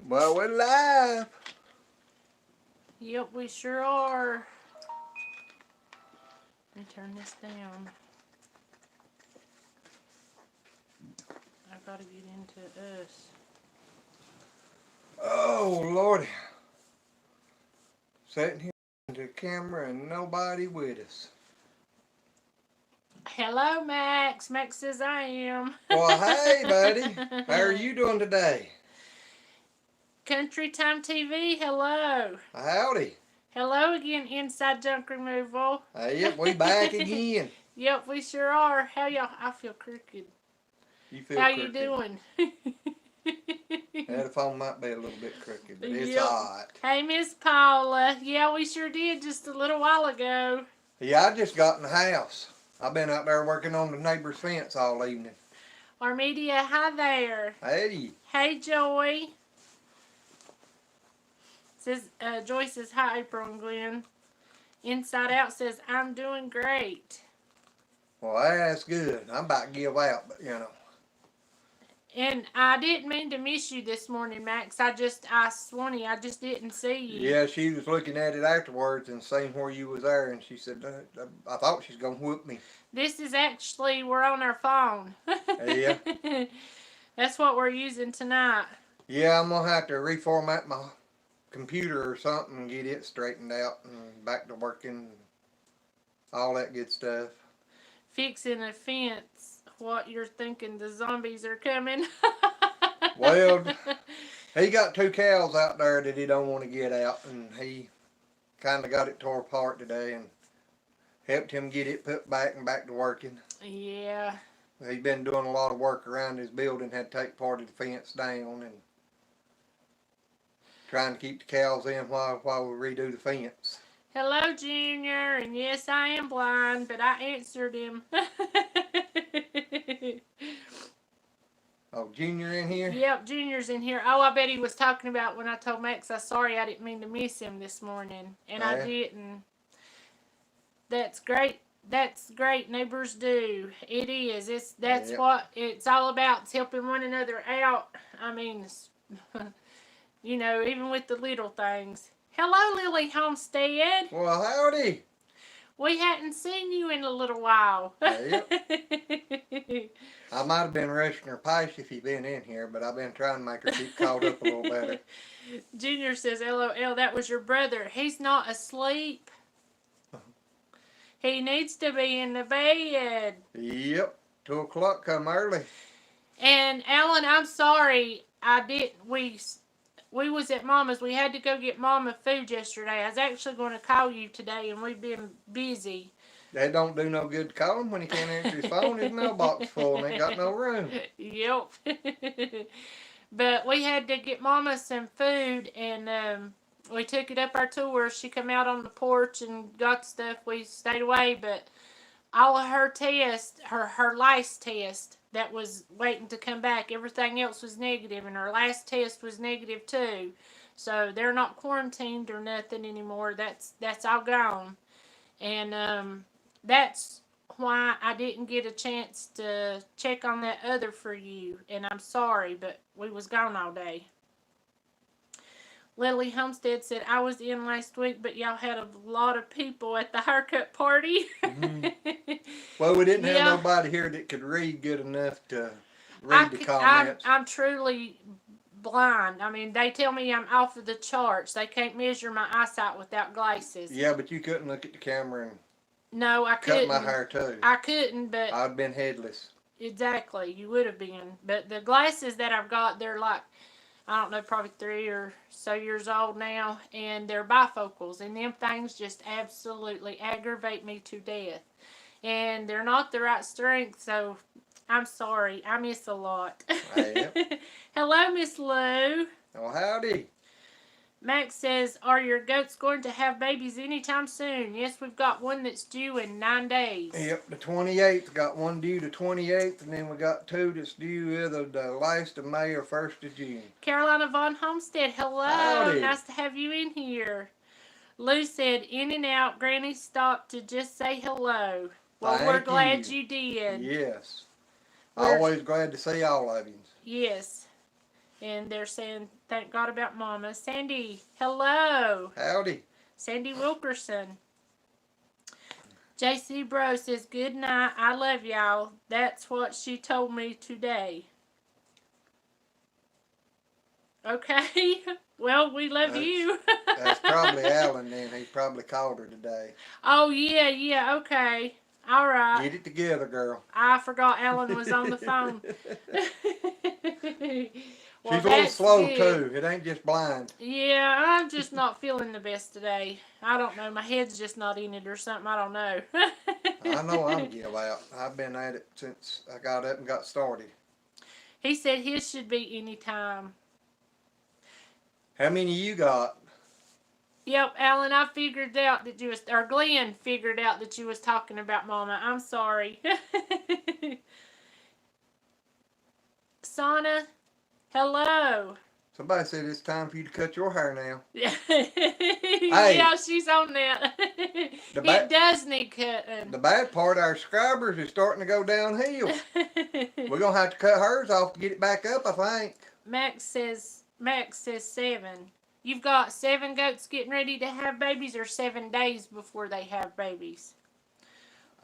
Well, we're live. Yep, we sure are. Let me turn this down. I've got to get into us. Oh, Lordy. Sitting here into the camera and nobody with us. Hello, Max. Max says I am. Well, hey, buddy. How are you doing today? Country Time TV, hello. Howdy. Hello again, Inside Junk Removal. Yep, we back again. Yep, we sure are. How y'all? I feel crooked. You feel How crooked. you doing? Yeah, the phone might be a little bit crooked, but it's Yep. alright. Hey, Miss Paula. Yeah, we sure did just a little while ago. Yeah, I just got in the house. I've been out there working on the neighbor's fence all evening. Armedia, hi there. Hey. Hey, Joy. Says Joy says hi, April and Glenn. Inside Out says I'm doing great. Well, that's good. I'm about to give out, but you know. And I didn't mean to miss you this morning, Max. I Swanee, I just didn't see you. Yeah, she was looking at it afterwards and seeing where you was there, and she said, I thought she was going to whoop me. This is actually, we're on our phone. Yeah. That's what we're using tonight. Yeah, I'm going to have to reformat my computer or something and get it straightened out and back to working, all that good stuff. Fixing a fence. What you're thinking, the zombies are coming. Well, he got 2 cows out there that he don't want to get out, and he kind of got it tore apart today and helped him get it put back and back to working. Yeah. He's been doing a lot of work around his building, had to take part of the fence down and trying to keep the cows in while we redo the fence. Hello, Junior, and yes, I am blind, but I answered him. Oh, Junior in here? Yep, Junior's in here. Oh, I bet he was talking about when I told Max I'm sorry I didn't mean to miss him this morning, and I didn't. That's great. That's great. Neighbors do. It is. That's what it's all about. It's helping one another out. I mean, you know, even with the little things. Hello, Lily Homestead. Well, howdy. We hadn't seen you in a little while. Yep. I might have been rushing her pace if you'd been in here, but I've been trying to make her keep caught up a little better. Junior says, LOL, that was your brother. He's not asleep. He needs to be in the bed. Yep. 2 o'clock come early. And Alan, I'm sorry. We was at Mama's. We had to go get Mama food yesterday. I was actually going to call you today, and we've been busy. That don't do no good to call him when he can't answer his phone. His mailbox full and ain't got no room. Yep. But we had to get Mama some food, and we took it up our tour. She come out on the porch and got stuff. We stayed away, but all of her tests, her lice test that was waiting to come back, everything else was negative, and her last test was negative too. So they're not quarantined or nothing anymore. That's all gone. And that's why I didn't get a chance to check on that other for you. And I'm sorry, but we was gone all day. Lily Homestead said, I was in last week, but y'all had a lot of people at the haircut party. Mm-hmm. Well, we didn't have nobody here that could read good enough to read the comments. I'm truly blind. I mean, they tell me I'm off of the charts. They can't measure my eyesight without glasses. Yeah, but you couldn't look at the camera and no, I couldn't. Cut my hair too. I couldn't, but I'd been headless. Exactly, you would have been. But the glasses that I've got, they're like, I don't know, probably 3 or so years old now, and they're bifocals, and them things just absolutely aggravate me to death. And they're not the right strength, so I'm sorry. I miss a lot. Yep. Hello, Miss Lou. Oh, howdy. Max says, are your goats going to have babies anytime soon? Yes, we've got one that's due in 9 days. Yep, the 28th. Got one due the 28th, and then we got 2 that's due either the last of May or 1st of June. Carolina Von Homestead, hello. Howdy. Nice to have you in here. Lou said, in and out, Granny stopped to just say hello. Well, we're glad you did. Yes. Always glad to see all of you. Yes. And they're saying, thank God about Mama. Sandy, hello. Howdy. Sandy Wilkerson. JC Bro says, good night. I love y'all. That's what she told me today. Okay. Well, we love you. That's probably Alan then. He probably called her today. Oh, yeah. Okay. All right. Get it together, girl. I forgot Alan was on the phone. Well, She's a little slow, good. too. It ain't just blind. Yeah, I'm just not feeling the best today. I don't know. My head's just not in it or something. I don't know. I know I'm give out. I've been at it since I got up and got started. He said his should be any time. How many you got? Yep, Alan, I figured out that you was, or Glenn figured out that you was talking about Mama. I'm sorry. Sana, hello. Somebody said it's time for you to cut your hair now. Yeah, she's on that. It does need cutting. The bad part, our subscribers is starting to go downhill. We're going to have to cut hers off to get it back up, I think. Max says 7. You've got 7 goats getting ready to have babies, or 7 days before they have babies?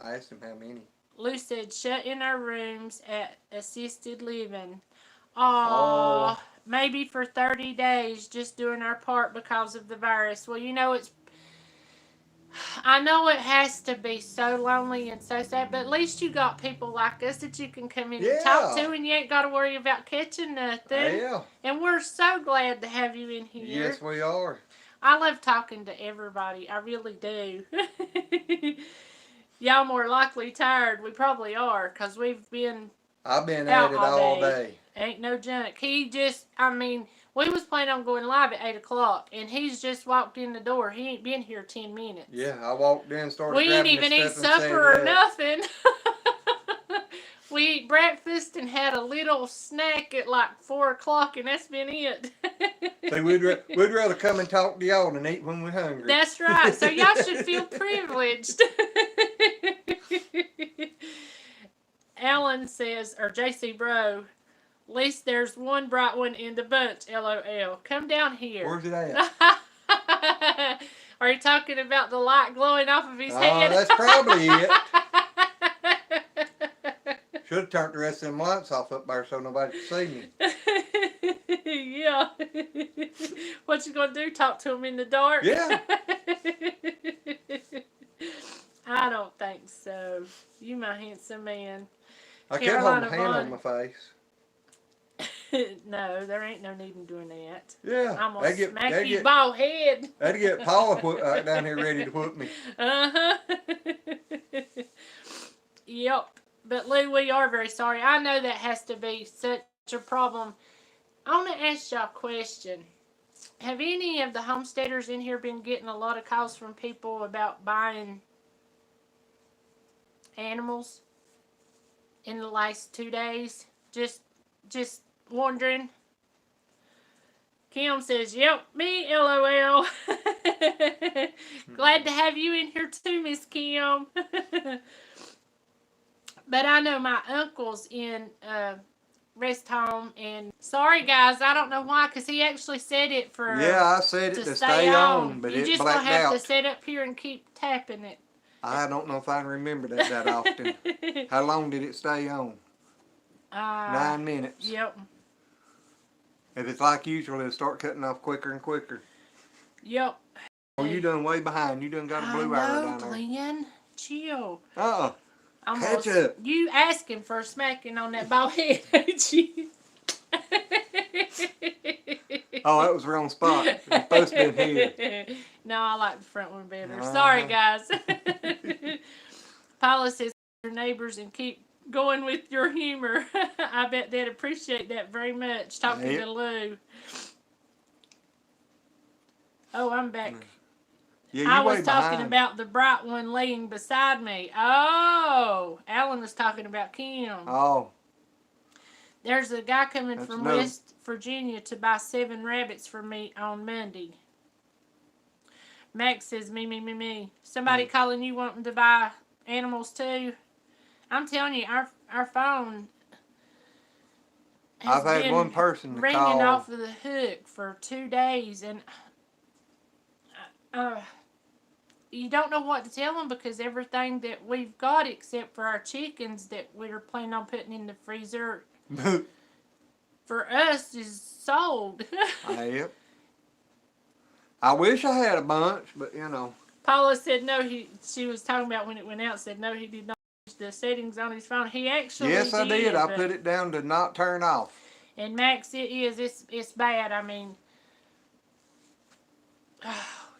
I asked him how many. Lou said, shut in our rooms at assisted living. Aww. Oh. Maybe for 30 days, just doing our part because of the virus. Well, you know, I know it has to be so lonely and so sad, but at least you got people like us that you can come in and talk to, and you ain't got to worry about catching nothing. Yeah. And we're so glad to have you in here. Yes, we are. I love talking to everybody. I really do. Y'all more likely tired. We probably are, because I've been at it all day. Ain't no junk. We was planning on going live at 8 o'clock, and he's just walked in the door. He ain't been here 10 minutes. Yeah, I walked in, started we grabbing ain't even eat supper or nothing. We ate breakfast and had a little snack at like 4 o'clock, and that's been it. See, we'd rather come and talk to y'all than eat when we're hungry. That's right. So y'all should feel privileged. Alan says, or JC Bro, at least there's one bright one in the bunch, LOL. Come down here. Where's it at? Are you talking about the light glowing off of his head? Oh, that's probably it. Should have turned the rest of them lights off up there so nobody could see me. Yeah. What you gonna do? Talk to him in the dark? Yeah. I don't think so. You my handsome man. I kept holding a hand on my face. No, there ain't no need in doing that. Yeah. I'm going to smack you bald head. That'd get Paula down here ready to whoop me. Uh-huh. Yep. But Lou, we are very sorry. I know that has to be such a problem. I want to ask y'all a question. Have any of the homesteaders in here been getting a lot of calls from people about buying animals in the last 2 days? Just wondering. Kim says, yep, me, LOL. Glad to have you in here too, Miss Kim. But I know my uncle's in rest home, and sorry guys, I don't know why, because he actually said it for I said it to stay on, but you it just blacked gonna have out. to sit up here and keep tapping it. I don't know if I can remember that often. How long did it stay on? 9 minutes. Yep. If it's like usual, it'll start cutting off quicker and quicker. Yep. Oh, you done way behind. You done got a blue arrow down there. Glenn. Chill. Catch up. You asking for a smacking on that bald head, ain't you? Oh, that was the wrong spot. It's supposed to be here. No, I like the front one better. Sorry, guys. Paula says, your neighbors and keep going with your humor. I bet they'd appreciate that very much. Talking to Lou. Oh, I'm back. Yeah, I was talking about the bright one laying beside me. Oh, Alan was talking about Kim. Oh. There's a guy coming from West Virginia to buy 7 rabbits for me on Monday. Max says, me. Somebody calling you wanting to buy animals too? I'm telling you, our phone, has I've had been one person to ringing call. off of the hook for 2 days, and you don't know what to tell them because everything that we've got except for our chickens that we're planning on putting in the freezer for us is sold. Yep. I wish I had a bunch, but you know. Paula said no. She was talking about when it went out. Said no, he did not change the settings on his phone. He actually Yes, I did. I but, put it down to not turn off. And Max, it's bad. I mean,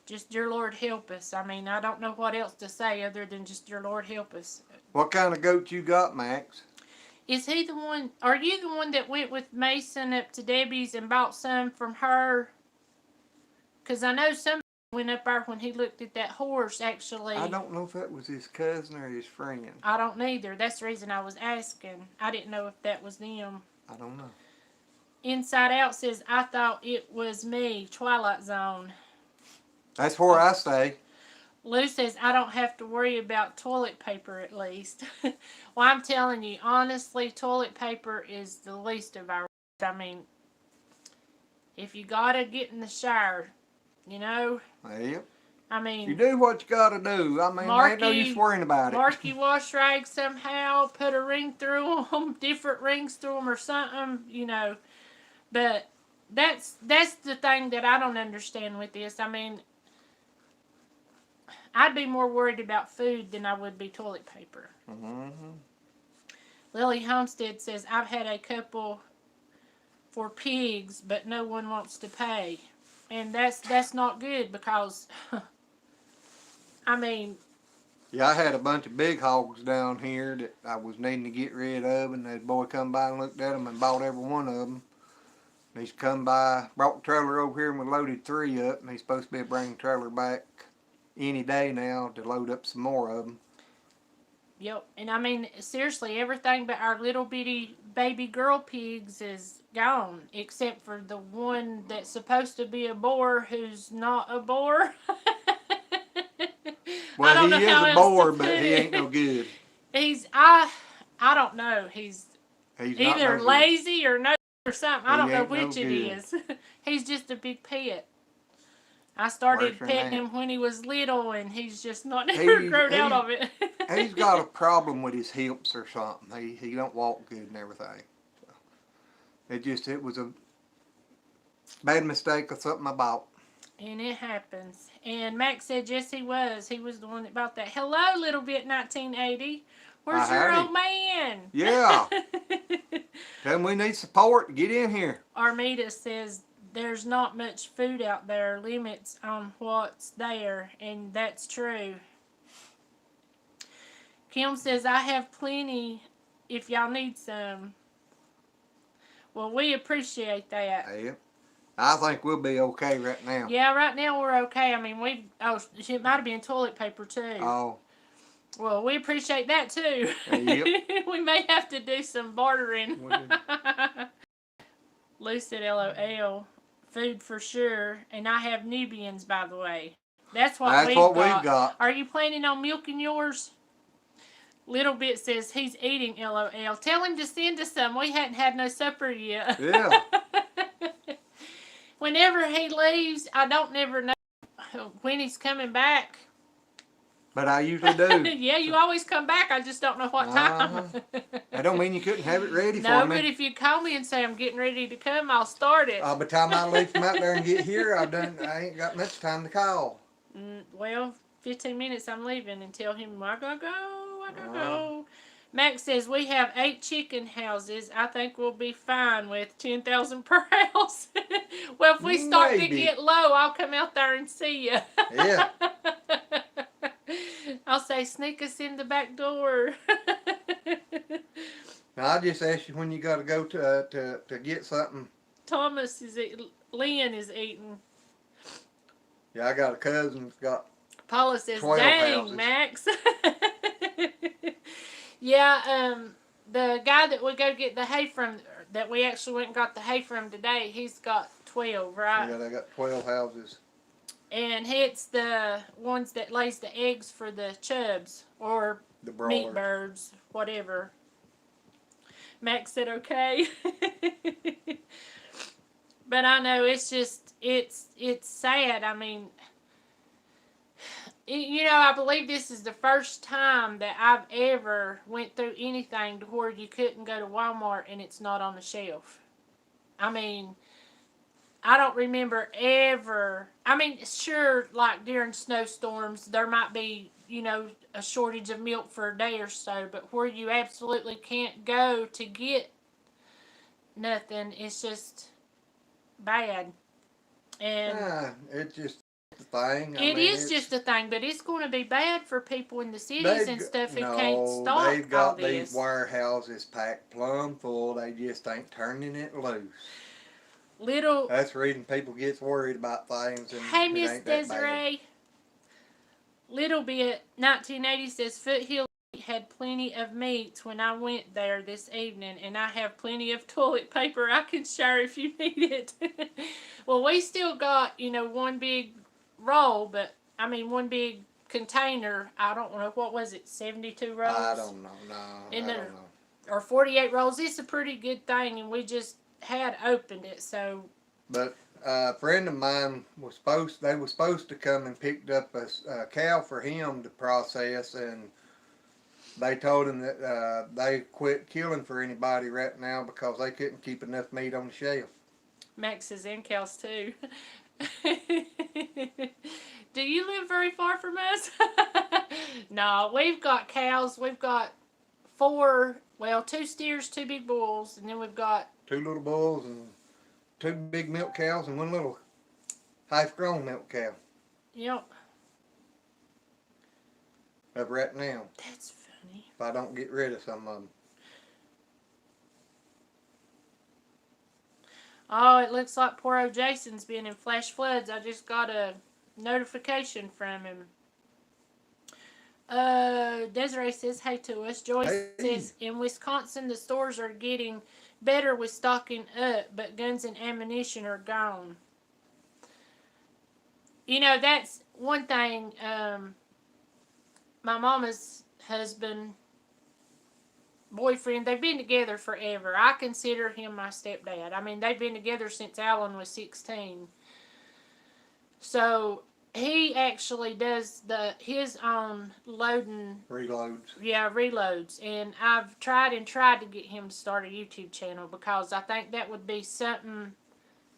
just your Lord help us. I mean, I don't know what else to say other than just your Lord help us. What kind of goat you got, Max? Is he the one? Are you the one that went with Mason up to Debbie's and bought some from her? Because I know somebody went up there when he looked at that horse, actually. I don't know if that was his cousin or his friend. I don't neither. That's the reason I was asking. I didn't know if that was them. I don't know. Inside Out says, I thought it was me, Twilight Zone. That's where I stay. Lou says, I don't have to worry about toilet paper at least. Well, I'm telling you, honestly, toilet paper is the least of our worries. I mean, if you gotta get in the shower, you know? Yep. I mean, you do what you gotta do. I mean, there ain't no use worrying about it. Marky wash rag somehow, put a ring through them, different rings through them or something, you know. But that's the thing that I don't understand with this. I mean, I'd be more worried about food than I would be toilet paper. Mm-hmm. Lily Homestead says, I've had a couple for pigs, but no one wants to pay. And that's not good because, I mean... Yeah, I had a bunch of big hogs down here that I was needing to get rid of, and the boy come by and looked at them and bought every one of them. And he's come by, brought the trailer over here and we loaded 3 up, and he's supposed to be bringing the trailer back any day now to load up some more of them. Yep, and I mean, seriously, everything but our little bitty baby girl pigs is gone, except for the one that's supposed to be a boar who's not a boar. Well, he is a boar, but he ain't no good. I don't know. He's either no lazy or no or something. I don't know which no it is. He's just a big pet. I started petting him when he was little, and he's just not never grown out of it. He's got a problem with his hips or something. He don't walk good and everything. So it was a bad mistake of something I bought. And it happens. And Max said yes, he was. He was the one that bought that. Hello, Little Bit 1980. Where's your old man? Yeah. Tell him we need support. Get in here. Armida says there's not much food out there. Limits on what's there. And that's true. Kim says, I have plenty if y'all need some. Well, we appreciate that. Yeah. I think we'll be okay right now. Yeah, right now we're okay. I mean, it might have been toilet paper too. Oh. Well, we appreciate that too. Yep. We may have to do some bartering. Lou said, LOL. Food for sure. And I have Nubians, by the way. That's what we've got. Are you planning on milking yours? Little Bit says he's eating, LOL. Tell him to send us some. We hadn't had no supper yet. Yeah. Whenever he leaves, I don't never know when he's coming back. But I usually do. Yeah, you always come back. I just don't know what time. I don't mean you couldn't have it ready for me. No, but if you call me and say I'm getting ready to come, I'll start it. By the time I leave from out there and get here, I ain't got much time to call. Well, 15 minutes I'm leaving and tell him I gotta go. Max says we have 8 chicken houses. I think we'll be fine with 10,000 per house. Well, if we start to get low, I'll come out there and see you. Yeah. I'll say, sneak us in the back door. Now, I just asked you when you got to go to get something. Thomas Lynn is eating. Yeah, I got a cousin that's got Paula says, 12 dang, houses. Max. Yeah, the guy that we go get the hay from, that we actually went and got the hay from today, he's got 12, right? Yeah, they got 12 houses. And it's the ones that lays the eggs for the chubs or the meat birds, whatever. Max said okay. But I know it's just it's sad. I mean, I believe this is the first time that I've ever went through anything to where you couldn't go to Walmart and it's not on the shelf. I mean, I don't remember ever. I mean, sure, like during snowstorms, there might be, a shortage of milk for a day or so, but where you absolutely can't go to get nothing, it's just bad. And It's just the thing. it is just a thing, but it's going to be bad for people in the cities and stuff who can't no, stock they've got all this. these warehouses packed plumb full. They just ain't turning it loose. That's the reason people gets worried about things. And hey, it Miss ain't that Desiree. bad. Little Bit 1980 says Foothill had plenty of meats when I went there this evening, and I have plenty of toilet paper I can share if you need it. Well, we still got, one big roll, but I mean one big container. I don't know, what was it, 72 rolls? I don't know, no. I don't know. Or 48 rolls. It's a pretty good thing, and we just had opened it, so. But a friend of mine was supposed to come and picked up a cow for him to process, and they told him that they quit killing for anybody right now because they couldn't keep enough meat on the shelf. Max is in cows too. Do you live very far from us? No, we've got cows. We've got 2 steers, 2 big bulls, and then we've got 2 little bulls and 2 big milk cows and 1 little half-grown milk cow. Yep. Up right now. That's funny. If I don't get rid of some of them. Oh, it looks like poor old Jason's been in flash floods. I just got a notification from him. Desiree says hey to us. Joyce says in Wisconsin the stores are getting better with stocking up, but guns and ammunition are gone. That's one thing. My mama's husband, boyfriend, they've been together forever. I consider him my stepdad. I mean, they've been together since Alan was 16. So he actually does his own loading. Reloads. Yeah, reloads. And I've tried to get him to start a YouTube channel because I think that would be something,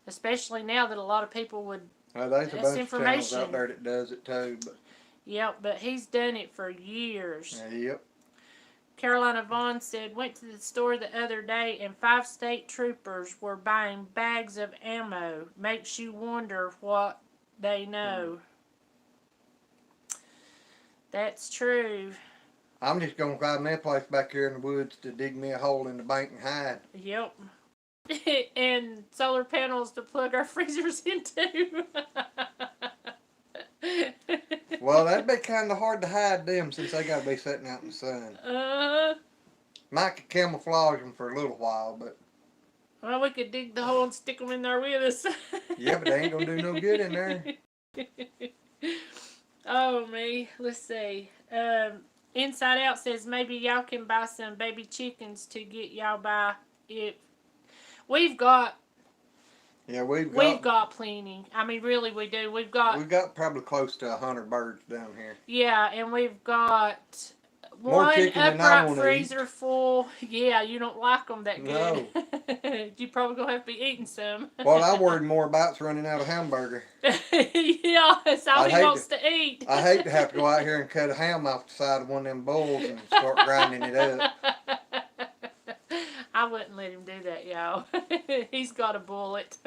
especially now that a lot of people would. There's a bunch of channels out there that does it too. But. Yep, but he's done it for years. Yep. Carolina Vaughn said, went to the store the other day and 5 state troopers were buying bags of ammo. Makes you wonder what they know. That's true. I'm just going to find me a place back here in the woods to dig me a hole in the bank and hide. Yep. And solar panels to plug our freezers into. Well, that'd be kind of hard to hide them since they got to be sitting out in the sun. Might could camouflage them for a little while, but. Well, we could dig the hole and stick them in there with us. Yeah, but they ain't going to do no good in there. Oh, me. Let's see. Inside Out says maybe y'all can buy some baby chickens to get y'all by. If we've got. Yeah, we've got plenty. I mean, really, we do. We've got probably close to 100 birds down here. Yeah, and we've got more one upright freezer full. Yeah, you don't like them that good. No. You probably gonna have to be eating some. What I'm worried more about's running out of hamburger. Yeah, that's all he wants to eat. I hate to have to go out here and cut a ham off the side of one of them bowls and start grinding it up. I wouldn't let him do that, y'all. He's got a bullet.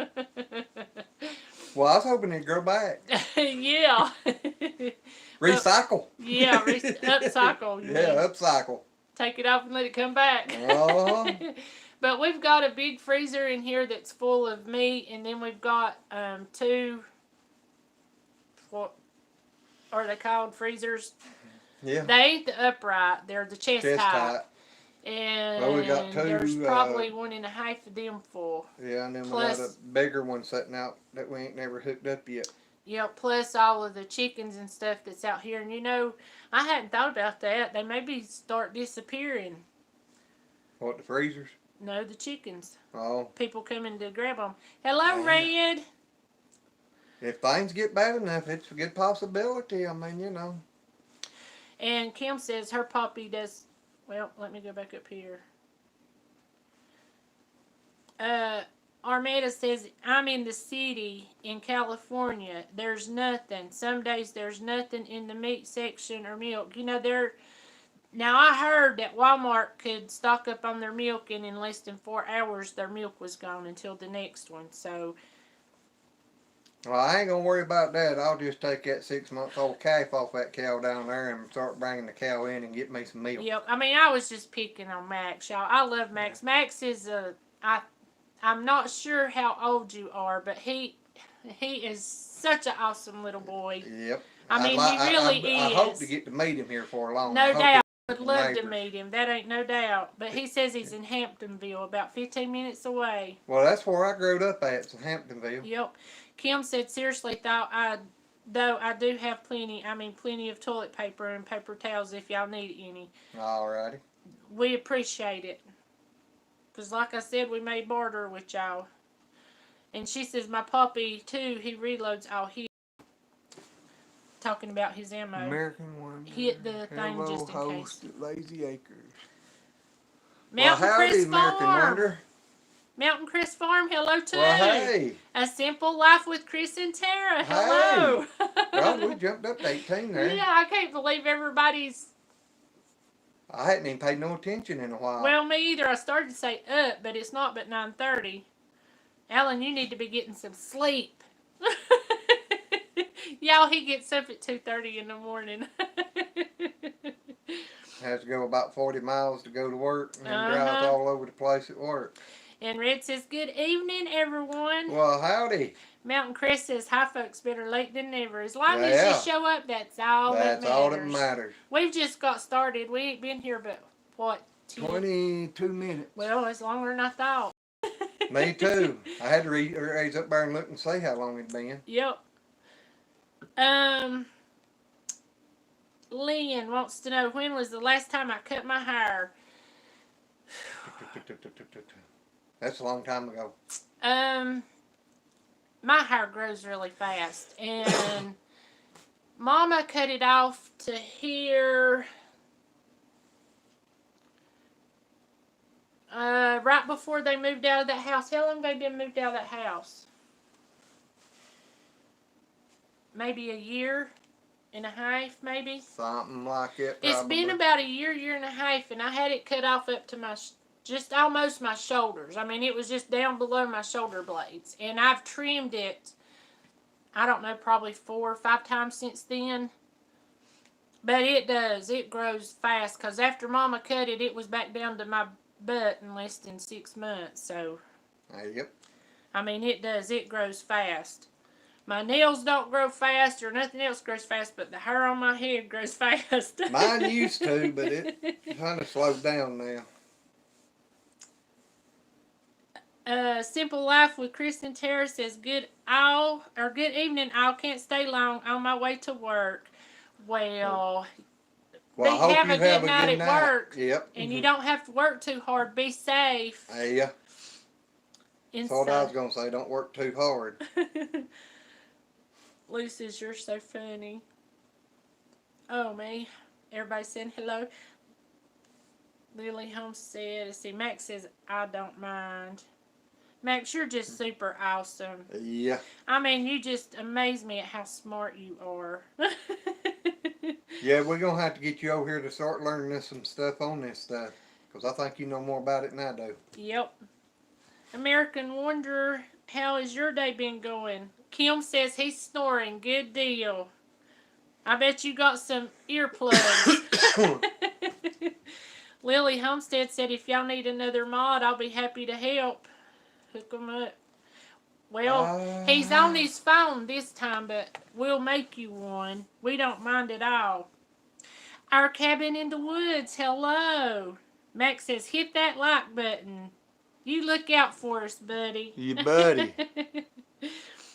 Well, I was hoping he'd grow back. Yeah. Recycle. Yeah, upcycle. Upcycle. Take it off and let it come back. But we've got a big freezer in here that's full of meat, and then we've got 2, what are they called, freezers? Yeah. They ain't the upright. They're the chest height. And we got 2. There's probably 1.5 of them full. Yeah, and then we got a bigger one sitting out that we ain't never hooked up yet. Yeah, plus all of the chickens and stuff that's out here. And I hadn't thought about that. They maybe start disappearing. What, the freezers? No, the chickens. Oh. People coming to grab them. Hello, Man. Red. If things get bad enough, it's a good possibility. I mean, you know. And Kim says her puppy does. Well, let me go back up here. Armada says, I'm in the city in California. There's nothing. Some days there's nothing in the meat section or milk. You know, now I heard that Walmart could stock up on their milk, and in less than 4 hours their milk was gone until the next one. So, Well, I ain't gonna worry about that. I'll just take that 6-month-old calf off that cow down there and start bringing the cow in and get me some milk. yep. I mean, I was just picking on Max, y'all. I love Max. Yeah. Max is I'm not sure how old you are, but he is such an awesome little boy. Yep. I mean, he really is. I hope to get to meet him here for long. No doubt. I would love to meet him. That ain't no doubt. But he says he's in Hamptonville, about 15 minutes away. Well, that's where I grew up at, in Hamptonville. Yep. Kim said, seriously, I do have plenty of toilet paper and paper towels if y'all need any. Alrighty. We appreciate it. Because like I said, we may barter with y'all. And she says, my puppy, too, he reloads all his. Talking about his ammo. American Wonder. Hit the thing Hello, just in host case. At Lazy Acres. Mountain well, Crest American Farm. Wonder. Mountain Crest Farm, hello too. Well, hey. A Simple Life with Chris and Tara, hello. Hey. Well, we jumped up to 18 there. Yeah, I can't believe everybody's... I hadn't even paid no attention in a while. Well, me either. I started to say up, but it's not but 9:30. Alan, you need to be getting some sleep. Y'all, he gets up at 2:30 in the morning. Has to go about 40 miles to go to work and drives all over the place at work. And Red says, good evening, everyone. Well, howdy. Mountain Crest says, hi, folks, better late than never. As long as you show up, that's all that matters. That's all that matters. We've just got started. We ain't been here but, what, 22 minutes. Well, it's longer than I thought. Me too. I had to raise up there and look and see how long it'd been. Yep. Lynn wants to know, when was the last time I cut my hair? That's a long time ago. My hair grows really fast, and Mama cut it off to here right before they moved out of that house. How long have they been moved out of that house? Maybe a year and a half, maybe? Something like it, probably. It's been about a year and a half, and I had it cut off up to my, just almost my shoulders. I mean, it was just down below my shoulder blades. And I've trimmed it, I don't know, probably 4 or 5 times since then. But it does. It grows fast, because after Mama cut it, it was back down to my butt in less than 6 months. So, yep. I mean, it does. It grows fast. My nails don't grow fast or nothing else grows fast, but the hair on my head grows fast. Mine used to, but it kind of slowed down now. Simple Life with Chris and Tara says, good evening, all. Can't stay long on my way to work. Well, I hope have you a good night at work. Yep. And you don't have to work too hard. Be safe. Yeah. That's what I was going to say. Don't work too hard. Lucy's, you're so funny. Oh, me. Everybody saying hello. Lily Holmes said, let's see, Max says, I don't mind. Max, you're just super awesome. Yeah. I mean, you just amaze me at how smart you are. Yeah, we're going to have to get you over here to start learning some stuff on this stuff. Because I think you know more about it than I do. Yep. American Wonder, how has your day been going? Kim says he's snoring. Good deal. I bet you got some earplugs. Lily Homestead said, if y'all need another mod, I'll be happy to help. Hook them up. Well, he's on his phone this time, but we'll make you one. We don't mind at all. Our Cabin in the Woods, hello. Max says, hit that like button. You look out for us, buddy. You buddy.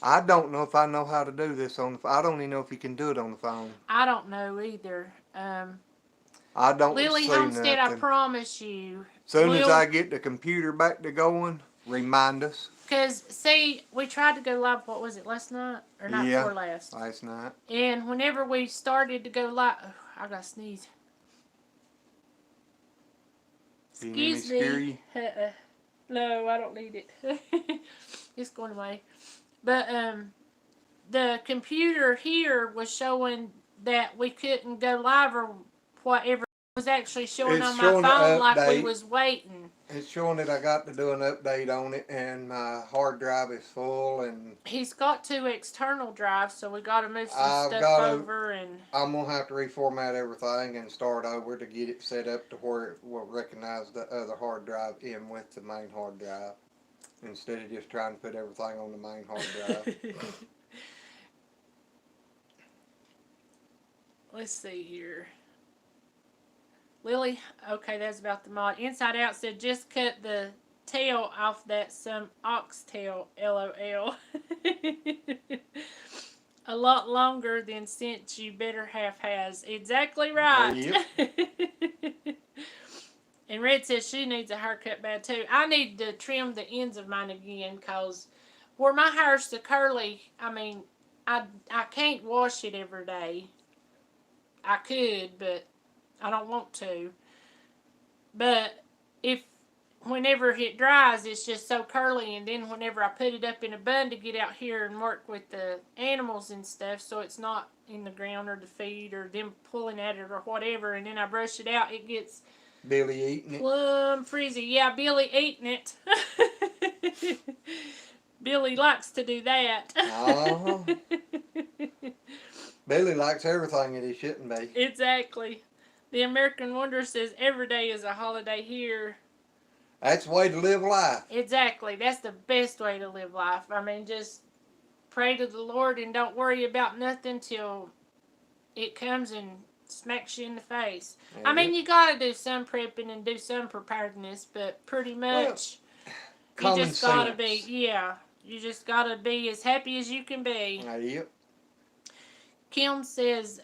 I don't know if I know how to do this on the phone. I don't even know if you can do it on the phone. I don't know either. I don't Lily see Homestead, nothing. I promise you. Soon as I get the computer back to going, remind us. Because, see, we tried to go live, what was it, last night? Or night before last? Last night. And whenever we started to go live, oh, I got to sneeze. Excuse me. No, I don't need it. It's going away. But the computer here was showing that we couldn't go live or whatever. It was actually showing on my phone like we was waiting. It's showing that I got to do an update on it, and my hard drive is full. And he's got 2 external drives, so we got to move some stuff over. And I'm gonna have to reformat everything and start over to get it set up to where it will recognize the other hard drive in with the main hard drive, instead of just trying to put everything on the main hard drive. Let's see here. Lily, okay, that's about the mod. Inside Out said, just cut the tail off that some oxtail, LOL. A lot longer than since you better half has. Exactly right. Yep. And Red says she needs a haircut bad too. I need to trim the ends of mine again, because where my hair's so curly, I mean, I can't wash it every day. I could, but I don't want to. But whenever it dries, it's just so curly, and then whenever I put it up in a bun to get out here and work with the animals and stuff, so it's not in the ground or the feed or them pulling at it or whatever, and then I brush it out, it gets Billy eating it. Plum frizzy. Yeah, Billy eating it. Billy likes to do that. Billy likes everything that he shouldn't be. Exactly. The American Wonder says every day is a holiday here. That's the way to live life. Exactly. That's the best way to live life. I mean, just pray to the Lord and don't worry about nothing till it comes and smacks you in the face. Yeah. I mean, you got to do some prepping and do some preparedness, but pretty much you just got to be, you just got to be as happy as you can be. Yep. Kim says,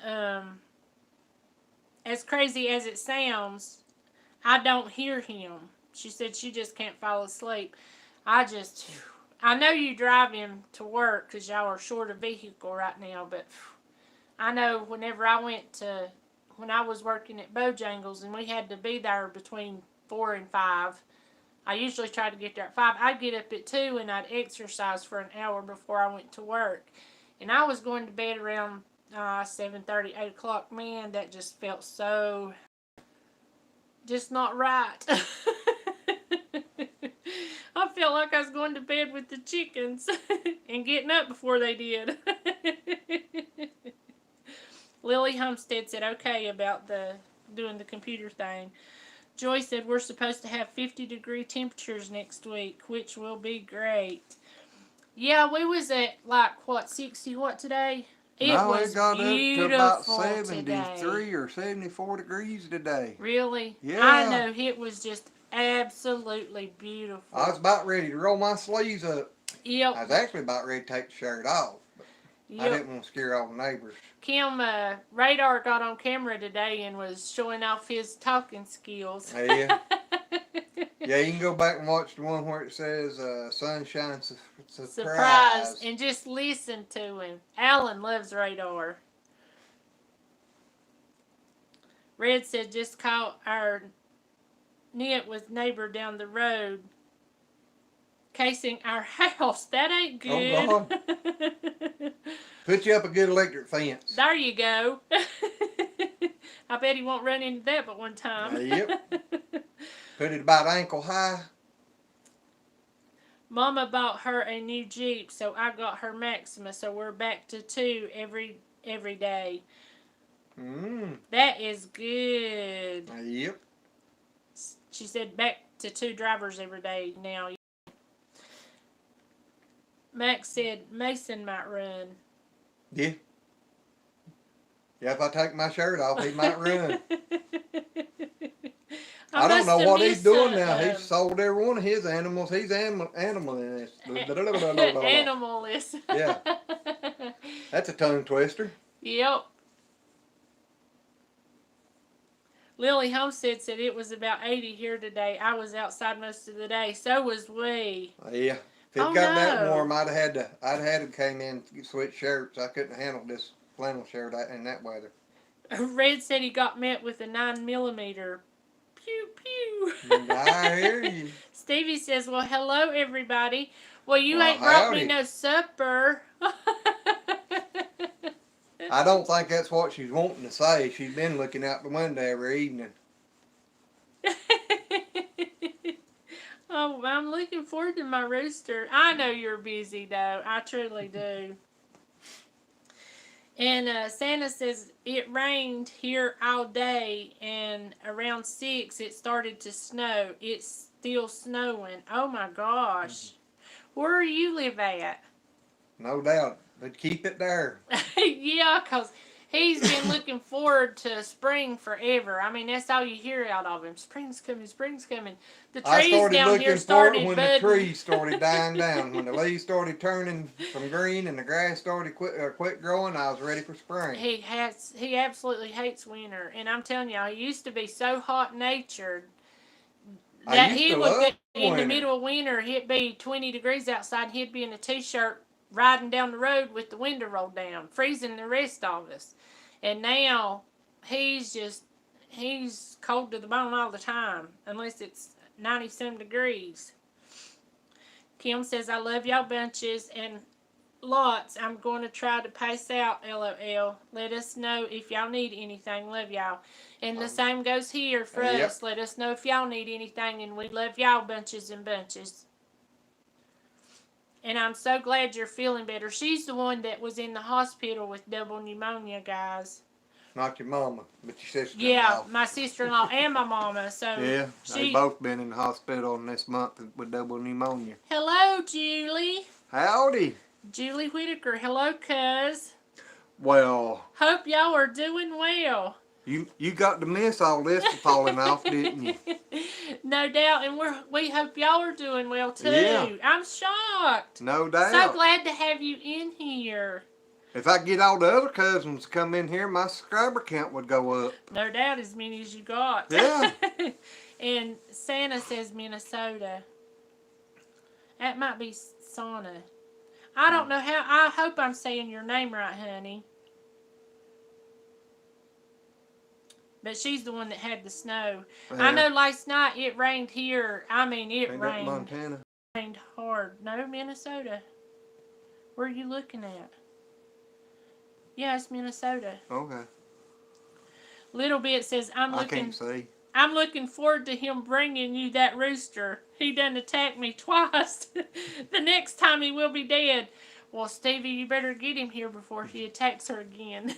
as crazy as it sounds, I don't hear him. She said she just can't fall asleep. I know you drive him to work because y'all are short a vehicle right now, but I know whenever when I was working at Bojangles and we had to be there between 4 and 5, I usually try to get there at 5. I'd get up at 2 and I'd exercise for an hour before I went to work. And I was going to bed around 7:30, 8 o'clock. Man, that just felt so just not right. I felt like I was going to bed with the chickens and getting up before they did. Lily Homestead said okay about doing the computer thing. Joy said we're supposed to have 50-degree temperatures next week, which will be great. Yeah, we was at like, 60 today? It got up to about 73 or 74 degrees today. Really? Yeah. I know, it was just absolutely beautiful. I was about ready to roll my sleeves up. Yep. I was actually about ready to take the shirt off, but I didn't want to scare all the neighbors. Kim, Radar got on camera today and was showing off his talking skills. Yeah. Yeah, you can go back and watch the one where it says Sunshine Surprise. And just listen to him. Alan loves Radar. Red said just caught our net with neighbor down the road casing our house. That ain't good. Oh, God. Put you up a good electric fence. There you go. I bet he won't run into that but one time. Yep. Put it about ankle high. Mama bought her a new Jeep, so I got her Maxima, so we're back to 2 every day. That is good. Yep. She said back to 2 drivers every day now. Max said Mason might run. Yeah. Yeah, if I take my shirt off, he might run. I don't know what he's doing now. He's sold every one of his animals. He's animalist. Animalist. Yeah. That's a tongue twister. Yep. Lily Homestead said it was about 80 here today. I was outside most of the day. So was we. Yeah. If it got that warm, I'd have came in to switch shirts. I couldn't handle this flannel shirt in that weather. Red said he got met with a 9mm. Pew pew. I hear you. Stevie says, "Well, hello everybody. Well, you Well, ain't brought me howdy. no supper." I don't think that's what she's wanting to say. She's been looking out the window every evening. Oh, I'm looking forward to my rooster. I know you're busy though. I truly do. And Santa says it rained here all day, and around 6 it started to snow. It's still snowing. Oh my gosh. Where do you live at? No doubt. But keep it there. Yeah, because he's been looking forward to spring forever. I mean, that's all you hear out of him. Spring's coming, spring's coming. The trees down here started when budding. the trees started dying down. When the leaves started turning from green and the grass started quit growing, I was ready for spring. He absolutely hates winter. And I'm telling you, he used to be so hot-natured that he would get in the middle of winter, it'd be 20 degrees outside, and he'd be in a t-shirt riding down the road with the window rolled down, freezing the rest of us. And now he's cold to the bone all the time, unless it's 90-some degrees. Kim says, I love y'all bunches and lots. I'm going to try to pass out, LOL. Let us know if y'all need anything. Love y'all. And the same goes here for us. Let us know if y'all need anything, and we love y'all bunches and bunches. And I'm so glad you're feeling better. She's the one that was in the hospital with double pneumonia, guys. Not your mama, but your sister-in-law. Yeah, my sister-in-law and my mama. So yeah, they both been in the hospital in this month with double pneumonia. Hello, Julie. Howdy. Julie Whitaker. Hello, cuz. Well. Hope y'all are doing well. You got to miss all this falling off, didn't you? No doubt, and we hope y'all are doing well too. Yeah. I'm shocked. No doubt. So glad to have you in here. If I get all the other cousins to come in here, my subscriber count would go up. No doubt, as many as you got. Yeah. And Santa says Minnesota. That might be Sauna. I don't know how. I hope I'm saying your name right, honey. But she's the one that had the snow. Yeah. I know last night it rained here. I mean, it rained. Montana. Rained hard. No, Minnesota. Where are you looking at? Yeah, it's Minnesota. Okay. Little Bit says, I can't see. I'm looking forward to him bringing you that rooster. He done attacked me twice. The next time he will be dead. Well, Stevie, you better get him here before he attacks her again.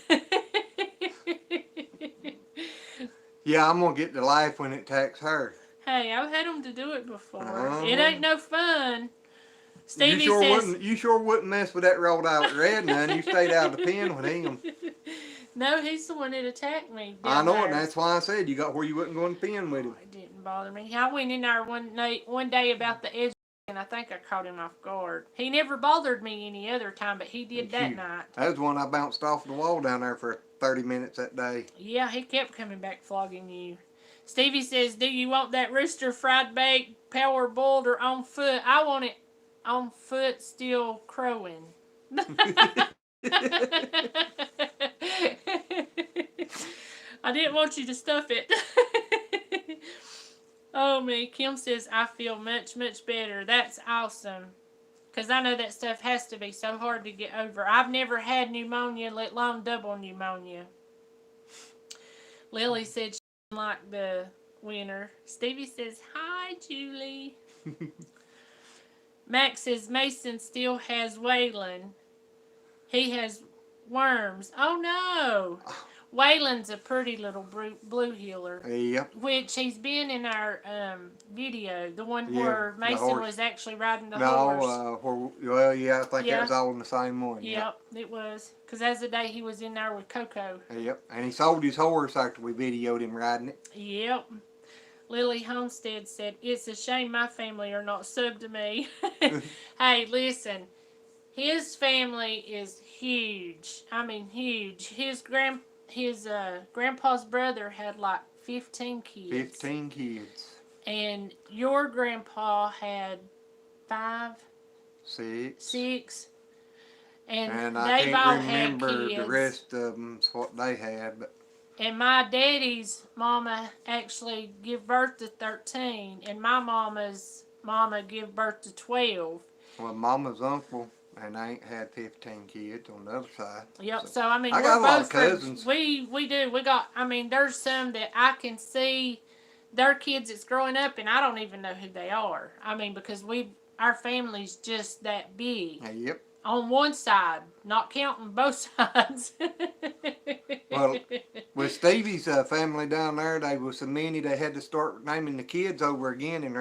Yeah, I'm going to get to life when it attacks her. Hey, I've had him to do it before. It ain't no fun. Stevie you sure wouldn't mess with that rolled out red none. You stayed out of the pen with him. No, he's the one that attacked me. I know it, and that's why I said you got where you wouldn't go in the pen with him. It didn't bother me. I went in there one day about the edge, and I think I caught him off guard. He never bothered me any other time, but he did that night. That was the one I bounced off the wall down there for 30 minutes that day. Yeah, he kept coming back flogging you. Stevie says, do you want that rooster fried baked, power boiled, or on foot? I want it on foot, still crowing. I didn't want you to stuff it. Oh, me. Kim says, I feel much, much better. That's awesome. Because I know that stuff has to be so hard to get over. I've never had pneumonia, let alone double pneumonia. Lily said she didn't like the winter. Stevie says, hi, Julie. Max says, Mason still has Waylon. He has worms. Oh, no. Waylon's a pretty little blue healer. Yep. Which he's been in our video. The one where Mason was actually riding the horse. No, I think that was all in the same one. Yep, it was. Because that's the day he was in there with Coco. Yep, and he sold his horse after we videoed him riding it. Yep. Lily Homestead said, it's a shame my family are not subbed to me. Hey, listen. His family is huge. I mean, huge. His grandpa's brother had like 15 kids. 15 kids. And your grandpa had 5? 6. 6. And I they've all can't remember had kids. the rest of them, what they had. But And my daddy's mama actually gave birth to 13. And my mama's mama gave birth to 12. well, Mama's uncle and I ain't had 15 kids on the other side. Yep. So I mean, I we're got a lot of both cousins. We do. We got. I mean, there's some that I can see their kids that's growing up, and I don't even know who they are. I mean, because our family's just that big. Yep. On one side, not counting both sides. Well, with Stevie's family down there, they was so many they had to start naming the kids over again and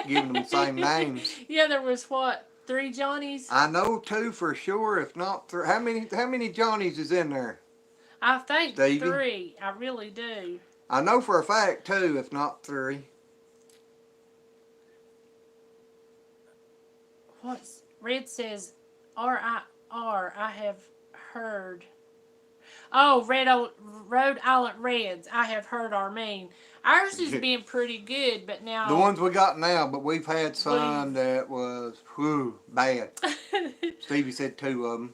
giving them the same names. Yeah, there was what, 3 Johnnies? I know 2 for sure, if not 3. How many Johnnies is in there? I think Stevie? 3. I really do. I know for a fact 2, if not 3. What's Red says? R-I-R. I have heard. Oh, Rhode Island Reds. I have heard our mean. Ours is being pretty good, but now The ones we got now, but we've had some that was bad. Stevie said 2 of them.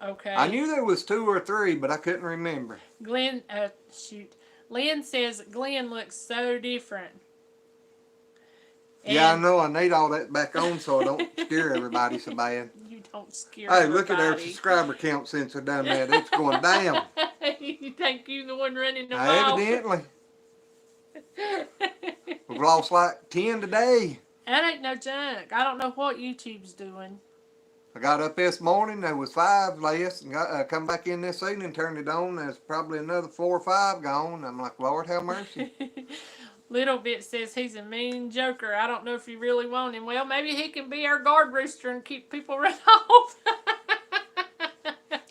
Okay. I knew there was 2 or 3, but I couldn't remember. Lynn says Glenn looks so different. Yeah, I know. I need all that back on so I don't scare everybody so bad. You don't scare Hey, everybody. look at our subscriber count since I've done that. It's going down. You think you're the one running them off? Evidently. We've lost like 10 today. That ain't no junk. I don't know what YouTube's doing. I got up this morning, there was 5 less, and come back in this evening, turned it on, there's probably another 4 or 5 gone. I'm like, Lord have mercy. Little Bit says he's a mean joker. I don't know if you really want him. Well, maybe he can be our guard rooster and keep people run off.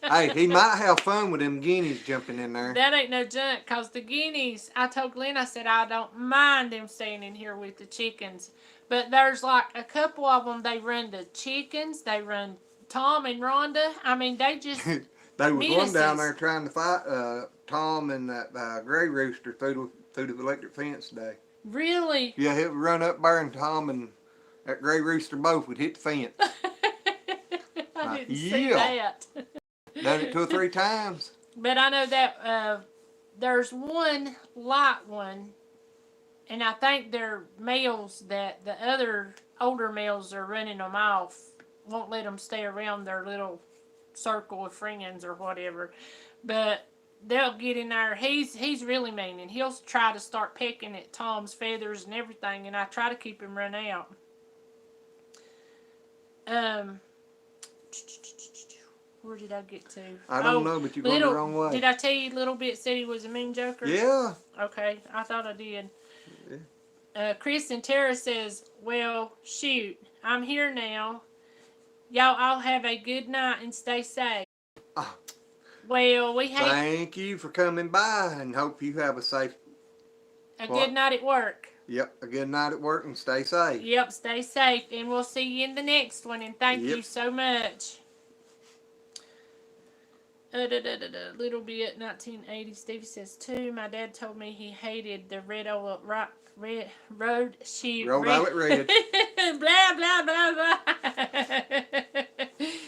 Hey, he might have fun with them guineas jumping in there. That ain't no junk, because the guineas, I told Glenn, I said, I don't mind them staying in here with the chickens. But there's like a couple of them, they run the chickens, they run Tom and Rhonda. I mean, they just They was menaces. one down there trying to fight Tom and that gray rooster through the electric fence today. Really? Yeah, he would run up there and Tom and that gray rooster both would hit the fence. I didn't see that. Done it 2 or 3 times. But I know that there's one light one, and I think they're males that the other older males are running them off, won't let them stay around their little circle of friends or whatever. But they'll get in there. He's really mean, and he'll try to start pecking at Tom's feathers and everything, and I try to keep him run out. Where did I get to? I don't know, but you're going the wrong way. Did I tell you Little Bit said he was a mean joker? Yeah. Okay, I thought I did. Yeah. Chris and Tara says, well, shoot, I'm here now. Y'all all have a good night and stay safe. Oh, well, we hate thank you for coming by and hope you have a safe... good night at work. Yep, a good night at work and stay safe. Yep, stay safe, and we'll see you in the next one, and thank you so much. Little Bit 1980. Stevie says 2. My dad told me he hated the Rhode Island Red. Rhode Island Red. Blah blah blah blah.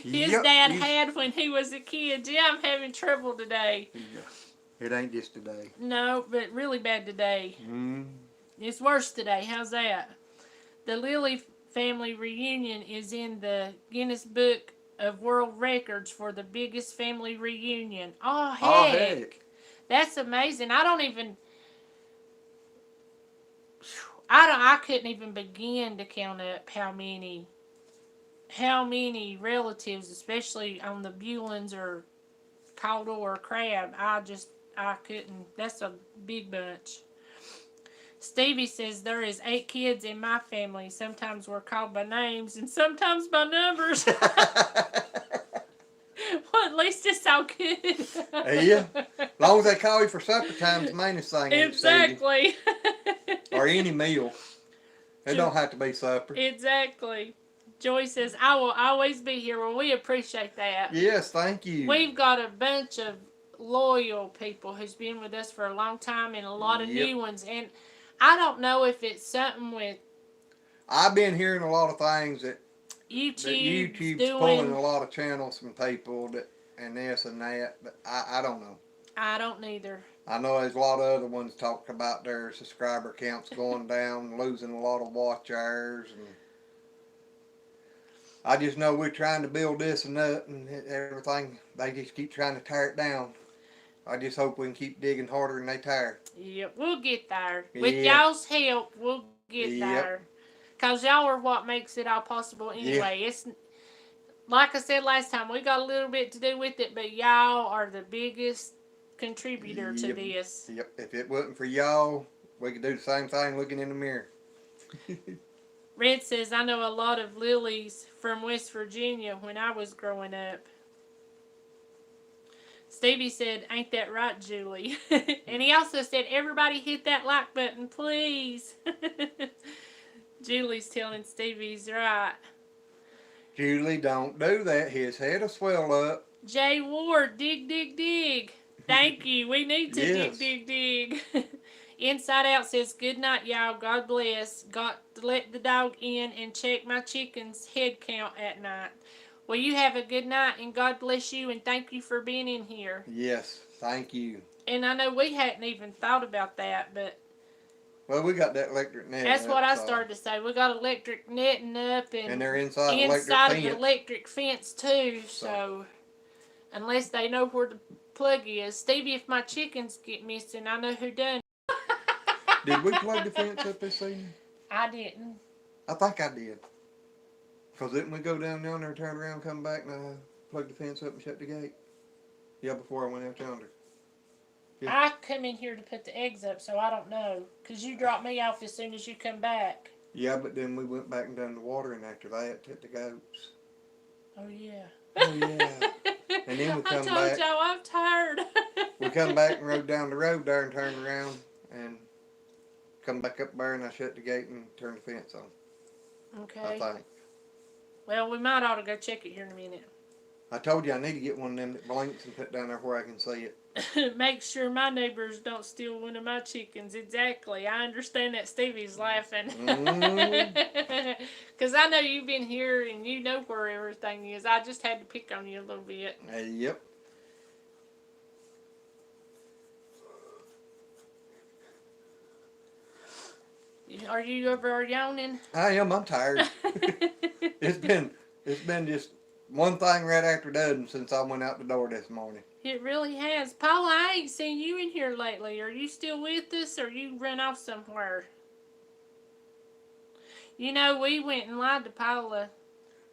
His dad had when he was a kid. Yeah, I'm having trouble today. Yeah. It ain't just today. No, but really bad today. Mm. It's worse today. How's that? The Lilly family reunion is in the Guinness Book of World Records for the biggest family reunion. Oh, heck. Oh, heck. That's amazing. I couldn't even begin to count up how many relatives, especially on the Bulins or Caudle or Crab. I couldn't. That's a big bunch. Stevie says there is 8 kids in my family. Sometimes we're called by names and sometimes by numbers. Well, at least it's all good. Yeah. As long as they call you for supper time's the mainest thing. Exactly. Or any meal. It don't have to be supper. Exactly. Joy says, I will always be here. Well, we appreciate that. Yes, thank you. We've got a bunch of loyal people who's been with us for a long time and a lot of Yep. new ones. And I don't know if it's something with I've been hearing a lot of things that YouTube's pulling doing. a lot of channels from people that and this and that, but I don't know. I don't neither. I know there's a lot of other ones talking about their subscriber counts going down, losing a lot of watch hours, and I just know we're trying to build this and that and everything. They just keep trying to tear it down. I just hope we can keep digging harder than they tire. Yep, we'll get there. With Yeah. y'all's help, we'll get Yep. there. Because y'all are what makes it all possible anyway. Yeah. It's like I said last time, we got a little bit to do with it, but y'all are the biggest contributor to Yep. this. Yep. If it wasn't for y'all, we could do the same thing looking in the mirror. Red says, I know a lot of lilies from West Virginia when I was growing up. Stevie said, ain't that right, Julie? And he also said, everybody hit that like button, please. Julie's telling Stevie he's right. Julie, don't do that. His head will swell up. Jay Ward, dig, dig, dig. Thank you. We need to Yes. dig, dig, dig. Inside Out says, good night, y'all. God bless. Got to let the dog in and check my chicken's head count at night. Well, you have a good night, and God bless you, and thank you for being in here. Yes, thank you. And I know we hadn't even thought about that, but Well, we got that electric net. that's up, what I so. started to say. We got electric netting up, And they're inside of electric the fence. electric fence too. So unless they know where the plug is, Stevie, if my chickens get missing, I know who done. Did we plug the fence up this evening? I didn't. I think I did. Because didn't we go down yonder and turn around, come back, and I plugged the fence up and shut the gate? Yeah, before I went out yonder. Yeah. I come in here to put the eggs up, so I don't know. Because you dropped me off as soon as you come back. Yeah, but then we went back and done the watering after that, took the goats. Oh, yeah. Oh, yeah. And then we come I told back. y'all I'm tired. We come back and rode down the road there and turned around and come back up there and I shut the gate and turned the fence on. Okay. I think. Well, we might ought to go check it here in a minute. I told you I need to get one of them that blinks and put down there where I can see it. Make sure my neighbors don't steal one of my chickens. Exactly. I understand that Stevie's laughing. Because I know you've been here and you know where everything is. I just had to pick on you a little bit. Yep. Are you over yawning? I am. I'm tired. It's been just one thing right after the other since I went out the door this morning. It really has. Paula, I ain't seen you in here lately. Are you still with us or you run off somewhere? You know, we went and lied to Paula.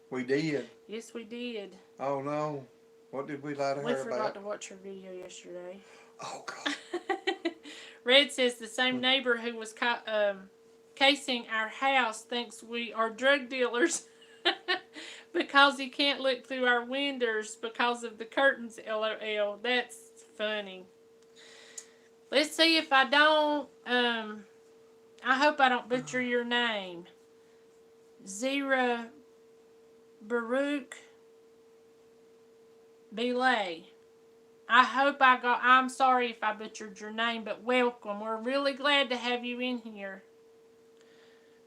We did. Yes, we did. Oh no. What did we lie to We her forgot about? to watch her video yesterday. Oh God. Red says the same neighbor who was casing our house thinks we are drug dealers because he can't look through our windows because of the curtains, LOL. That's funny. Let's see if I don't, I hope I don't butcher your name. Zira Baruch Belay. I hope I'm sorry if I butchered your name, but welcome. We're really glad to have you in here.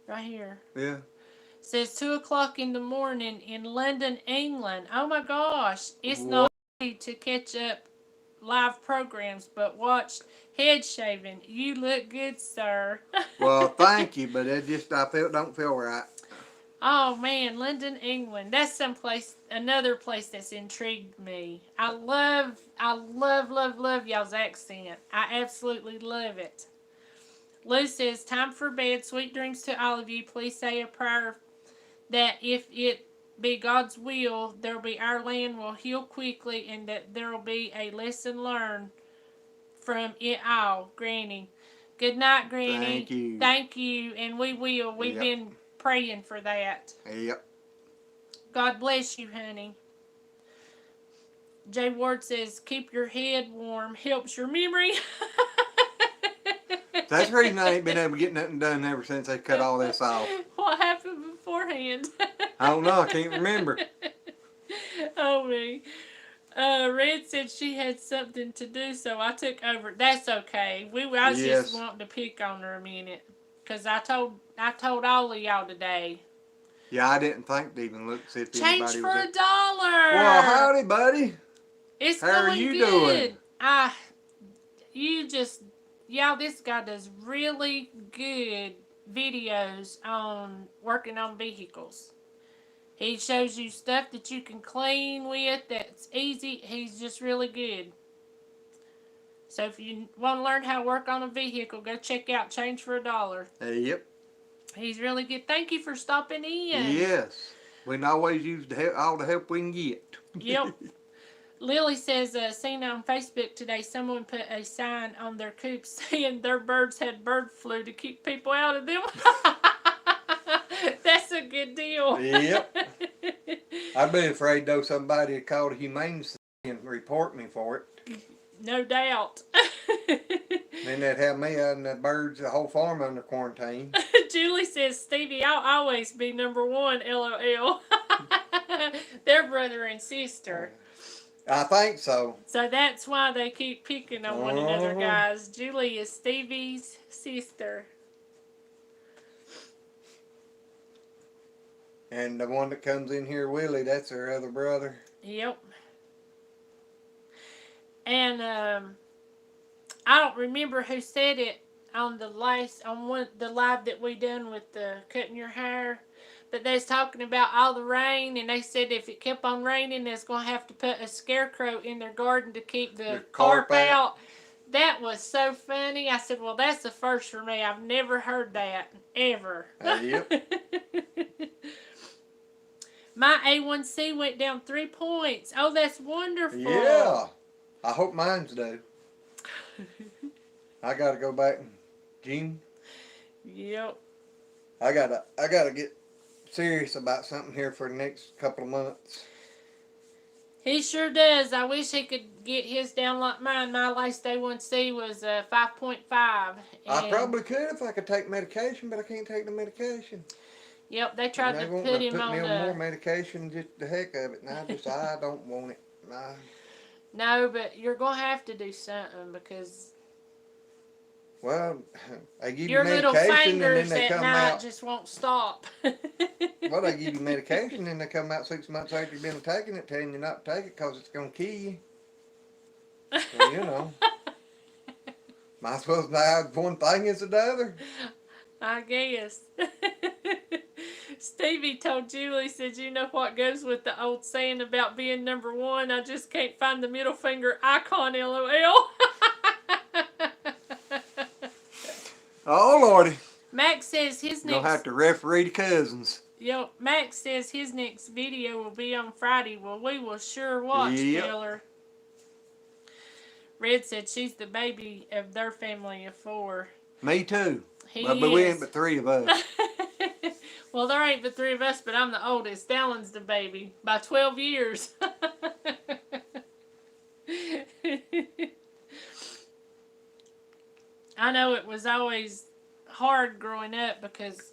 Right here. Yeah. It says 2 o'clock in the morning in London, England. Oh my gosh. It's not easy to catch up live programs, but watch head shaving. You look good, sir. Well, thank you, but it just don't feel right. Oh man, London, England. That's another place that's intrigued me. I love y'all's accent. I absolutely love it. Lou says, time for bed. Sweet dreams to all of you. Please say a prayer that if it be God's will, our land will heal quickly and that there will be a lesson learned from it all. Granny. Good night, Granny. Thank you. Thank you, and we will. We've been praying for that. Yep. God bless you, honey. Jay Ward says, keep your head warm. Helps your memory. That's the reason I ain't been able to get nothing done ever since they cut all this off. What happened beforehand? I don't know. I can't remember. Oh, me. Red said she had something to do, so I took over. That's okay. I was just wanting to pick on her a minute, cause I told all of y'all today. Yeah, I didn't think to even look see if Change anybody for was $1. Well, howdy, buddy. It's How are going you good. doing? Y'all, this guy does really good videos on working on vehicles. He shows you stuff that you can clean with that's easy. He's just really good. So if you want to learn how to work on a vehicle, go check out Change for $1. Yep. He's really good. Thank you for stopping in. Yes. We can always use all the help we can get. Yep. Lily says, seen on Facebook today, someone put a sign on their coop saying their birds had bird flu to keep people out of them. That's a good deal. Yep. I'd be afraid, though, somebody would call the humane society and report me for it. No doubt. Then they'd have me and the birds, the whole farm under quarantine. Julie says, Stevie, I'll always be number one, LOL. They're brother and sister. I think so. So that's why they keep picking on one another, guys. Julie is Stevie's sister. And the one that comes in here, Willie, that's her other brother. Yep. And I don't remember who said it on the live that we done with the cutting your hair, but they was talking about all the rain, and they said if it kept on raining, they's gonna have to put a scarecrow in their garden to keep the carp out. That was so funny. I said, well, that's the first for me. I've never heard that ever. Yep. My A1C went down 3 points. Oh, that's wonderful. Yeah. I hope mine's do. I gotta go back in June. Yep. I gotta get serious about something here for the next couple of months. He sure does. I wish he could get his down like mine. My last A1C was 5.5. I probably could if I could take medication, but I can't take the medication. Yep, they tried to put him on more medication just the heck of it, and I don't want it. Nah. No, but you're gonna have to do something because. Well, they give your you medication little and then fingers they at come night out. just won't stop. Well, they give you medication and they come out 6 months after you've been taking it, telling you not to take it because it's gonna kill you. Well, you know, might as well die one thing as the other. I guess. Stevie told Julie, said, you know what goes with the old saying about being number one? I just can't find the middle finger icon, LOL. Oh, Lordy. Max says his next... You'll have to referee the cousins. Yo, Max says his next video will be on Friday. Well, we will sure watch, Miller. Red said she's the baby of their family of 4. Me too. But we ain't but 3 of us. Well, there ain't but 3 of us, but I'm the oldest. Alan's the baby by 12 years. I know it was always hard growing up because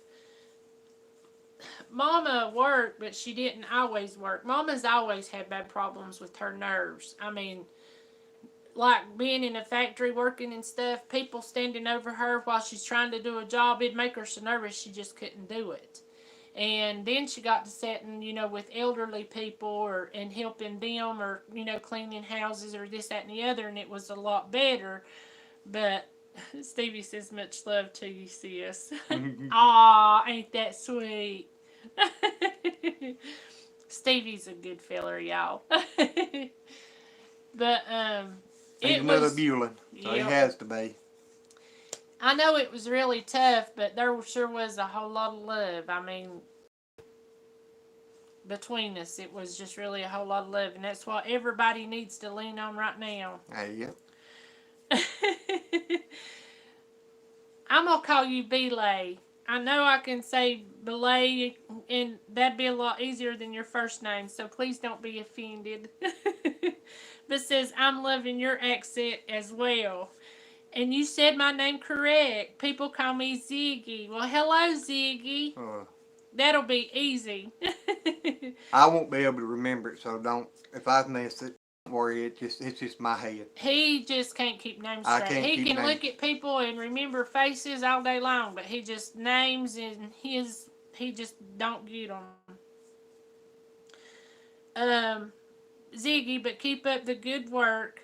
Mama worked, but she didn't always work. Mama's always had bad problems with her nerves. I mean, like being in a factory working and stuff, people standing over her while she's trying to do a job, it'd make her so nervous she just couldn't do it. And then she got to sitting, with elderly people and helping them or, cleaning houses or this, that, and the other, and it was a lot better. But Stevie says, much love to you, sis. Aw, ain't that sweet. Stevie's a good fella, y'all. But, He's another Buellin, so he has to be. I know it was really tough, but there sure was a whole lot of love. I mean, between us, it was just really a whole lot of love, and that's what everybody needs to lean on right now. Yep. I'm going to call you Belay. I know I can say Belay, and that'd be a lot easier than your first name, so please don't be offended. But says, I'm loving your accent as well. And you said my name correct. People call me Ziggy. Well, hello, Ziggy. That'll be easy. I won't be able to remember it, so don't. If I miss it, worry, it's just my head. He just can't keep names I straight. can't He keep can names. look at people and remember faces all day long, but he just names and he just don't get them. Ziggy, but keep up the good work.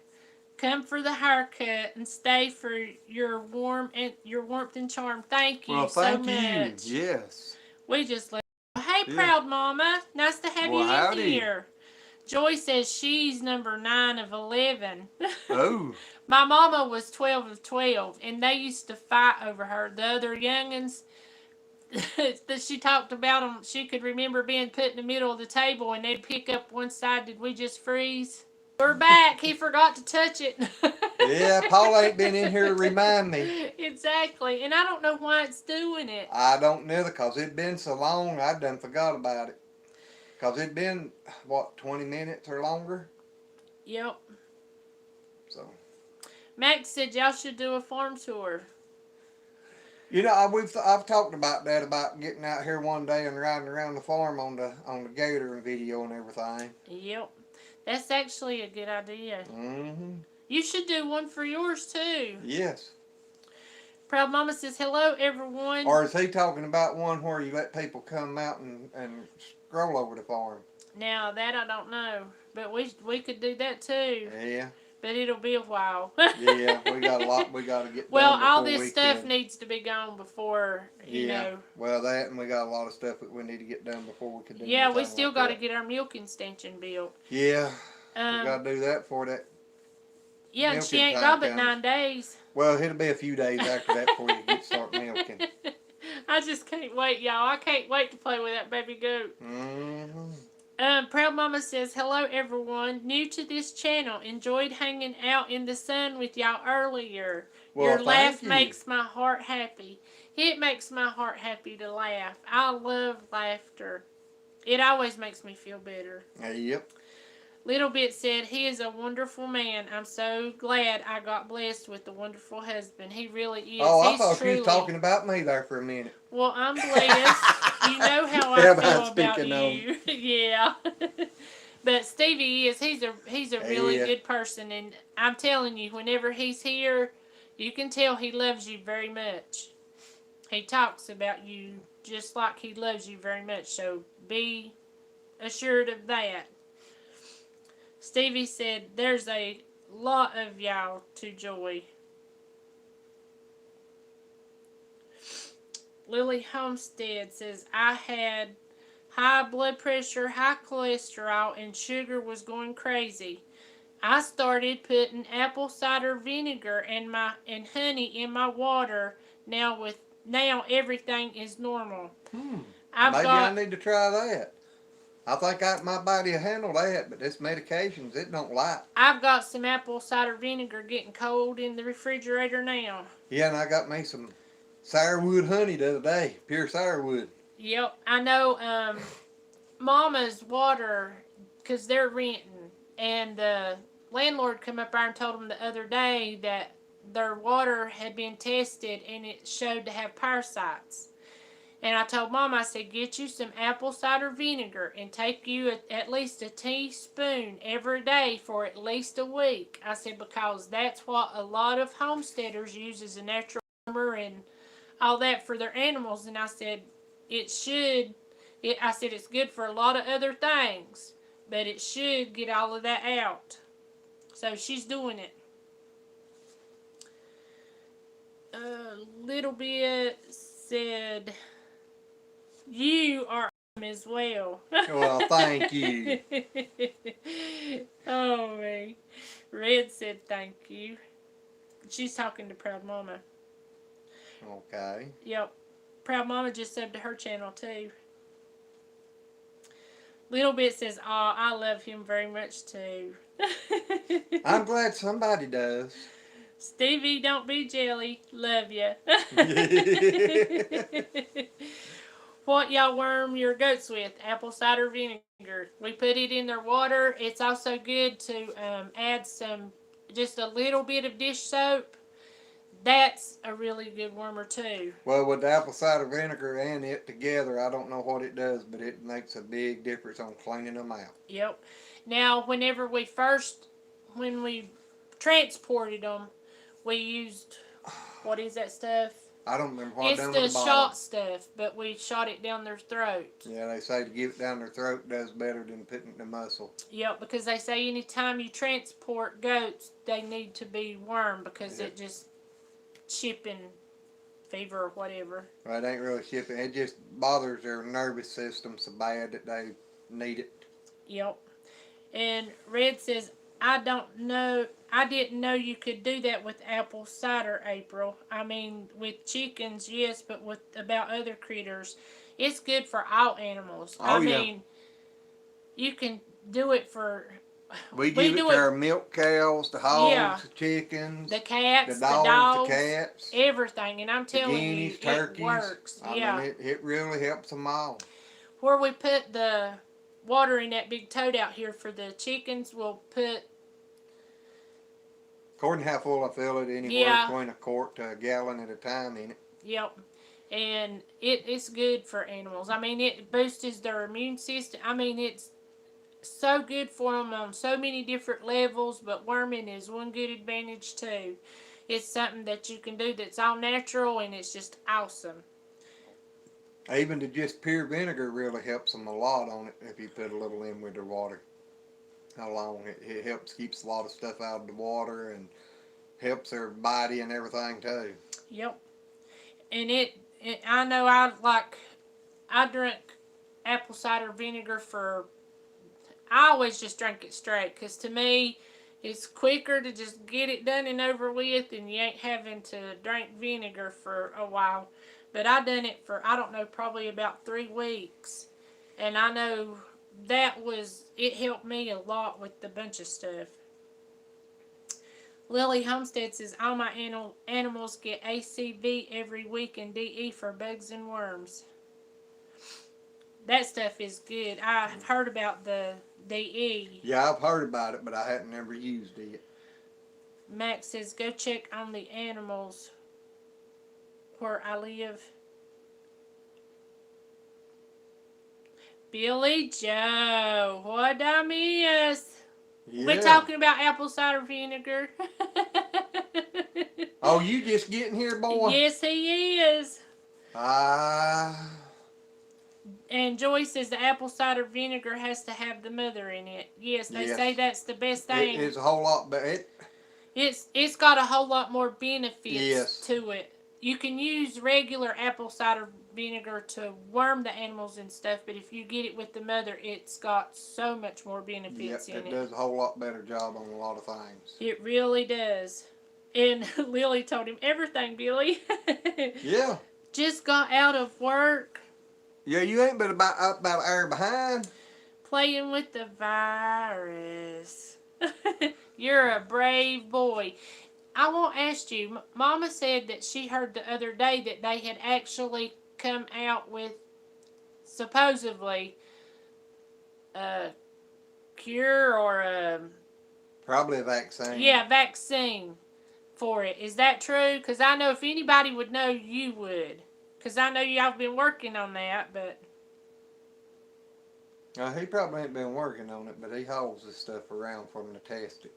Come for the haircut and stay for your warmth and charm. Thank you so much. Yes. We just love. Hey, Yeah. proud mama. Nice to have Well, you in howdy. here. Joy says she's number 9 of 11. Oh. My mama was 12 of 12, and they used to fight over her. The other youngins that she talked about them, she could remember being put in the middle of the table, and they'd pick up one side. Did we just freeze? We're back. He forgot to touch it. Yeah, Paul ain't been in here to remind me. Exactly, and I don't know why it's doing it. I don't know, because it'd been so long, I done forgot about it. Because it'd been, what, 20 minutes or longer? Yep. So. Max said y'all should do a farm tour. You know, I've talked about that, about getting out here one day and riding around the farm on the gator and video and everything. Yep. That's actually a good idea. Mm-hmm. You should do one for yours too. Yes. Proud Mama says, hello everyone. Or is he talking about one where you let people come out and stroll over the farm? Now that I don't know, but we could do that too. Yeah. But it'll be a while. Yeah, we got a lot we got to get done. Well, all before this we stuff can. needs to be gone before, you know. Well, that, and we got a lot of stuff that we need to get done before we can do Yeah, we anything still like got to that. get our milking station built. Yeah, we got to do that for that. Yeah, and she ain't got but 9 days. Well, it'll be a few days after that before you get start milking. I just can't wait, y'all. I can't wait to play with that baby goat. Mm-hmm. Proud Mama says, hello everyone. New to this channel. Enjoyed hanging out in the sun with y'all earlier. Well, Your laugh you. makes my heart happy. It makes my heart happy to laugh. I love laughter. It always makes me feel better. Yep. Little Bit said, he is a wonderful man. I'm so glad I got blessed with a wonderful husband. He really is. Oh, I He's thought truly... you was talking about me there for a minute. Well, I'm blessed. You know how I feel about you. Yeah. But Stevie is, he's a really good person, and I'm telling you, whenever he's here, you can tell he loves you very much. He talks about you just like he loves you very much, so be assured of that. Stevie said, there's a lot of y'all to Joy. Lily Homestead says, I had high blood pressure, high cholesterol, and sugar was going crazy. I started putting apple cider vinegar and honey in my water. Now everything is normal. Maybe I need to try that. I think my body will handle that, but this medications, it don't like. I've got some apple cider vinegar getting cold in the refrigerator now. Yeah, and I got me some sourwood honey the other day, pure sourwood. Yep, I know. Mama's water, because they're renting, and the landlord come up there and told them the other day that their water had been tested and it showed to have parasites. And I told Mom, I said, get you some apple cider vinegar and take you at least a teaspoon every day for at least a week. I said, because that's what a lot of homesteaders use as a natural warmer and all that for their animals. And I said, I said, it's good for a lot of other things, but it should get all of that out. So she's doing it. Little Bit said, you are awesome as well. Well, thank you. Oh, man. Red said thank you. She's talking to Proud Mama. Okay. Yep. Proud Mama just subbed to her channel, too. Little Bit says, oh, I love him very much, too. I'm glad somebody does. Stevie, don't be jelly. Love ya. What y'all worm your goats with? Apple cider vinegar. We put it in their water. It's also good to add just a little bit of dish soap. That's a really good wormer too. Well, with the apple cider vinegar and it together, I don't know what it does, but it makes a big difference on cleaning them out. Yep. Now, whenever we first when we transported them, we used, what is that stuff? I don't remember what I It's done the with the bottle. shot stuff, but we shot it down their throat. Yeah, they say to give it down their throat does better than putting it in the muscle. Yep, because they say anytime you transport goats, they need to be wormed because it just shipping fever or whatever. Well, it ain't really shipping. It just bothers their nervous system so bad that they need it. Yep. And Red says, I didn't know you could do that with apple cider, April. I mean, with chickens, yes, but with about other critters, it's good for all animals. Oh, I yeah. mean, you can do it for. We give it to our milk cows, the hogs, the chickens, the cats, the dogs, the cats, everything. And I'm telling guineas, you, turkeys. It works. I mean, it really helps them all. Where we put the water in that big tote out here for the chickens, we'll put. According to how full I fill it, anywhere between a quart to a gallon at a time in it. Yep. And it's good for animals. I mean, it boosts their immune system. I mean, it's so good for them on so many different levels, but worming is one good advantage too. It's something that you can do that's all natural, and it's just awesome. Even the just pure vinegar really helps them a lot on it if you put a little in with their water. How long it helps keeps a lot of stuff out of the water and helps their body and everything too. Yep. And I know I drink apple cider vinegar I always just drink it straight because to me it's quicker to just get it done and over with, and you ain't having to drink vinegar for a while. But I done it for, I don't know, probably about 3 weeks. And I know it helped me a lot with a bunch of stuff. Lily Homestead says, all my animals get ACV every week and DE for bugs and worms. That stuff is good. I've heard about the DE. Yeah, I've heard about it, but I hadn't never used it. Max says, go check on the animals where I live. Billy Joe, what'd I miss? Yeah. We're talking about apple cider vinegar. Oh, you just getting here, boy? Yes, he is. Ah. And Joy says the apple cider vinegar has to have the mother in it. Yes, they say that's the best thing. It's a whole lot better. It's got a whole lot more benefits to it. You can use regular apple cider vinegar to worm the animals and stuff, but if you get it with the mother, it's got so much more benefits in it. It does a whole lot better job on a lot of things. It really does. And Lily told him everything, Billy. Yeah. Just got out of work. Yeah, you ain't been about an hour behind. Playing with the virus. You're a brave boy. I won't ask you. Mama said that she heard the other day that they had actually come out with supposedly a cure or a... Probably a vaccine. Yeah, vaccine for it. Is that true? Because I know if anybody would know, you would. Because I know y'all have been working on that, but... He probably ain't been working on it, but he hauls this stuff around for them to test it.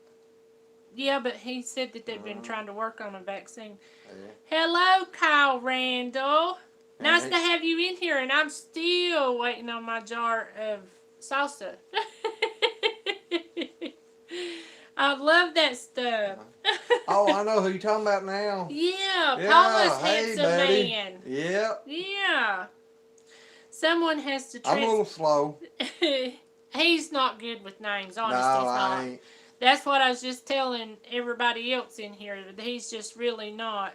Yeah, but he said that they've been trying to work on a vaccine. Yeah. Hello, Kyle Randall. Nice to have you in here, and I'm still waiting on my jar of salsa. I love that stuff. Oh, I know who you're talking about now. Yeah, Paula's handsome buddy. man. Yep. Yeah. Someone has to... I'm a little slow. He's not good with names, honestly. No, I ain't. That's what I was just telling everybody else in here. He's just really not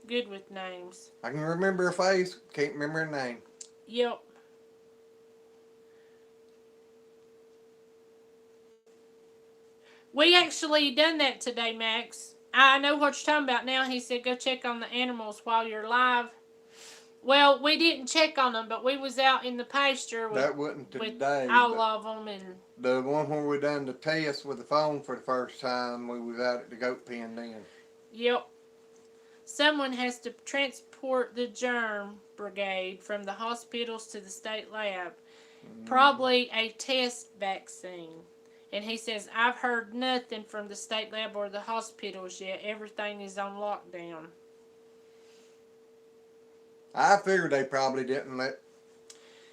good with names. I can remember a face, can't remember a name. Yep. We actually done that today, Max. I know what you're talking about now. He said go check on the animals while you're live. Well, we didn't check on them, but we was out in the pasture with, that wasn't today, all of them. And the one where we done the test with the phone for the first time, we was out at the goat pen then. Yep. Someone has to transport the germ brigade from the hospitals to the state lab. Probably a test vaccine. And he says, I've heard nothing from the state lab or the hospitals yet. Everything is on lockdown. I figured they probably didn't let.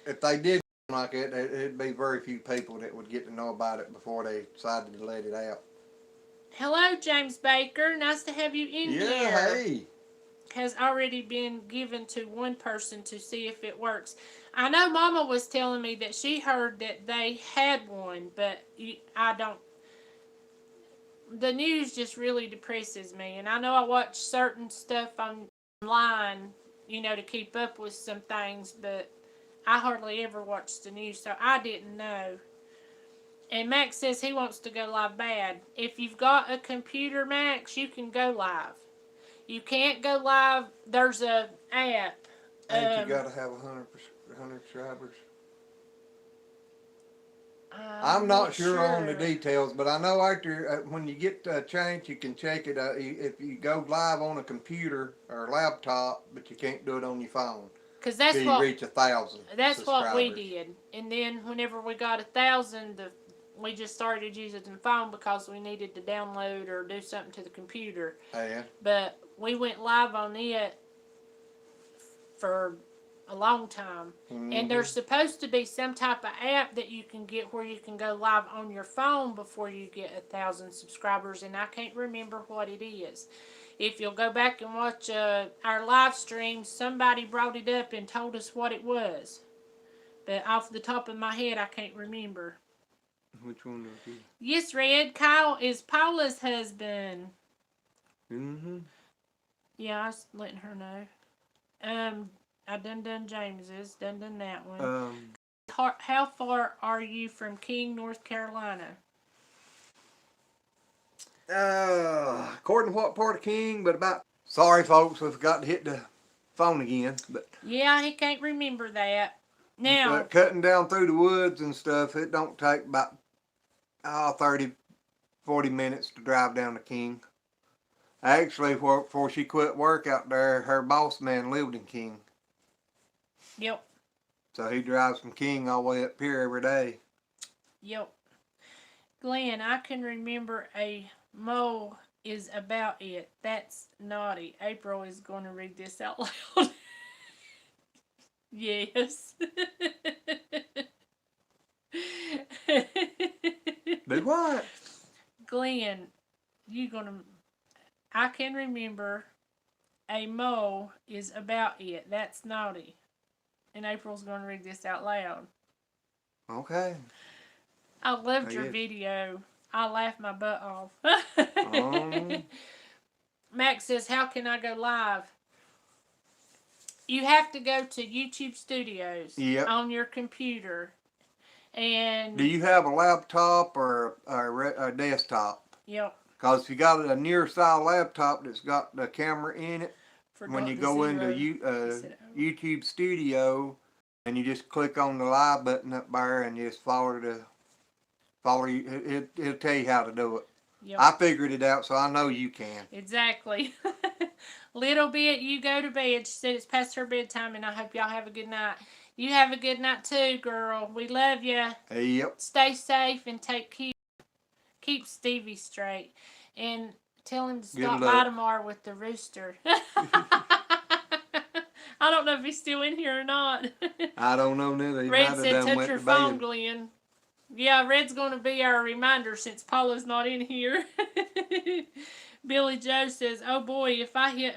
If they did like it, it'd be very few people that would get to know about it before they decided to let it out. Hello, James Baker. Nice to have you in here. Yeah, hey. Has already been given to one person to see if it works. I know Mama was telling me that she heard that they had one, but I don't. The news just really depresses me, and I know I watch certain stuff online, to keep up with some things, but I hardly ever watch the news, so I didn't know. And Max says he wants to go live bad. If you've got a computer, Max, you can go live. You can't go live. There's a app. Ain't you gotta have 100 subscribers? I'm not sure on the details, but I know after when you get a chance, you can check it. If you go live on a computer or laptop, but you can't do it on your phone. Because that's till you reach 1,000. That's what we did. And then whenever we got 1,000, we just started using the phone because we needed to download or do something to the computer. Yeah. But we went live on it for a long time. Mm-hmm. And there's supposed to be some type of app that you can get where you can go live on your phone before you get 1,000 subscribers, and I can't remember what it is. If you'll go back and watch our live stream, somebody brought it up and told us what it was. But off the top of my head, I can't remember. Which one is it? Yes, Red. Kyle is Paula's husband. Mm-hmm. Yeah, I was letting her know. I done James's, done that one. How far are you from King, North Carolina? According to what part of King, but about. Sorry, folks, we forgot to hit the phone again. But yeah, he can't remember that. Now, cutting down through the woods and stuff, it don't take about 30, 40 minutes to drive down to King. Actually, before she quit work out there, her boss man lived in King. Yep. So he drives from King all the way up here every day. Yep. Glenn, I can remember a mole is about it. That's naughty. April is going to read this out loud. Yes. Do what? Glenn, I can remember a mole is about it. That's naughty. And April's going to read this out loud. Okay. I loved your video. I laughed my butt off. Max says, how can I go live? You have to go to YouTube Studios on your computer. And do you have a laptop or a desktop? Yep. Because if you got a newer style laptop that's got the camera in it, when you go into YouTube Studio and you just click on the live button up there and just follow you, it'll tell you how to do it. Yep. I figured it out, so I know you can. Exactly. Little bit, you go to bed. She said it's past her bedtime, and I hope y'all have a good night. You have a good night too, girl. We love you. Yep. Stay safe and keep Stevie straight. And tell him to stop by tomorrow with the rooster. I don't know if he's still in here or not. I don't know neither. Red said, touch your phone, Glenn. Yeah, Red's going to be our reminder since Paula's not in here. Billy Joe says, oh boy, if I hit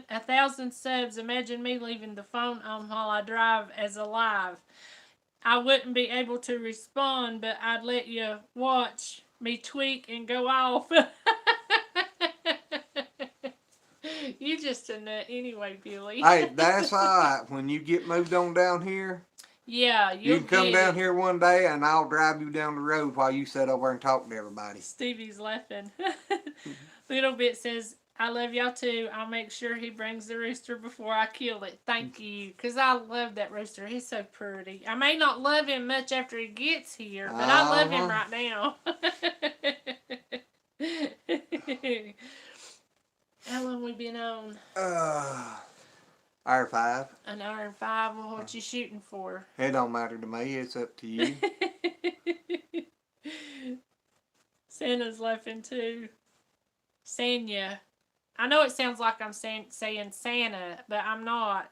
1,000 subs, imagine me leaving the phone on while I drive as a live. I wouldn't be able to respond, but I'd let you watch me tweak and go off. You just a nut anyway, Billy. Hey, that's all right. When you get moved on down here, yeah, you can come down here one day and I'll drive you down the road while you sit over and talk to everybody. Stevie's laughing. Little Bit says, I love y'all too. I'll make sure he brings the rooster before I kill it. Thank you. Because I love that rooster. He's so pretty. I may not love him much after he gets here, but I love him right now. How long we been on? Hour 5. An hour and 5. Well, what you shooting for? It don't matter to me. It's up to you. Santa's laughing too. Sanya. I know it sounds like I'm saying Santa, but I'm not.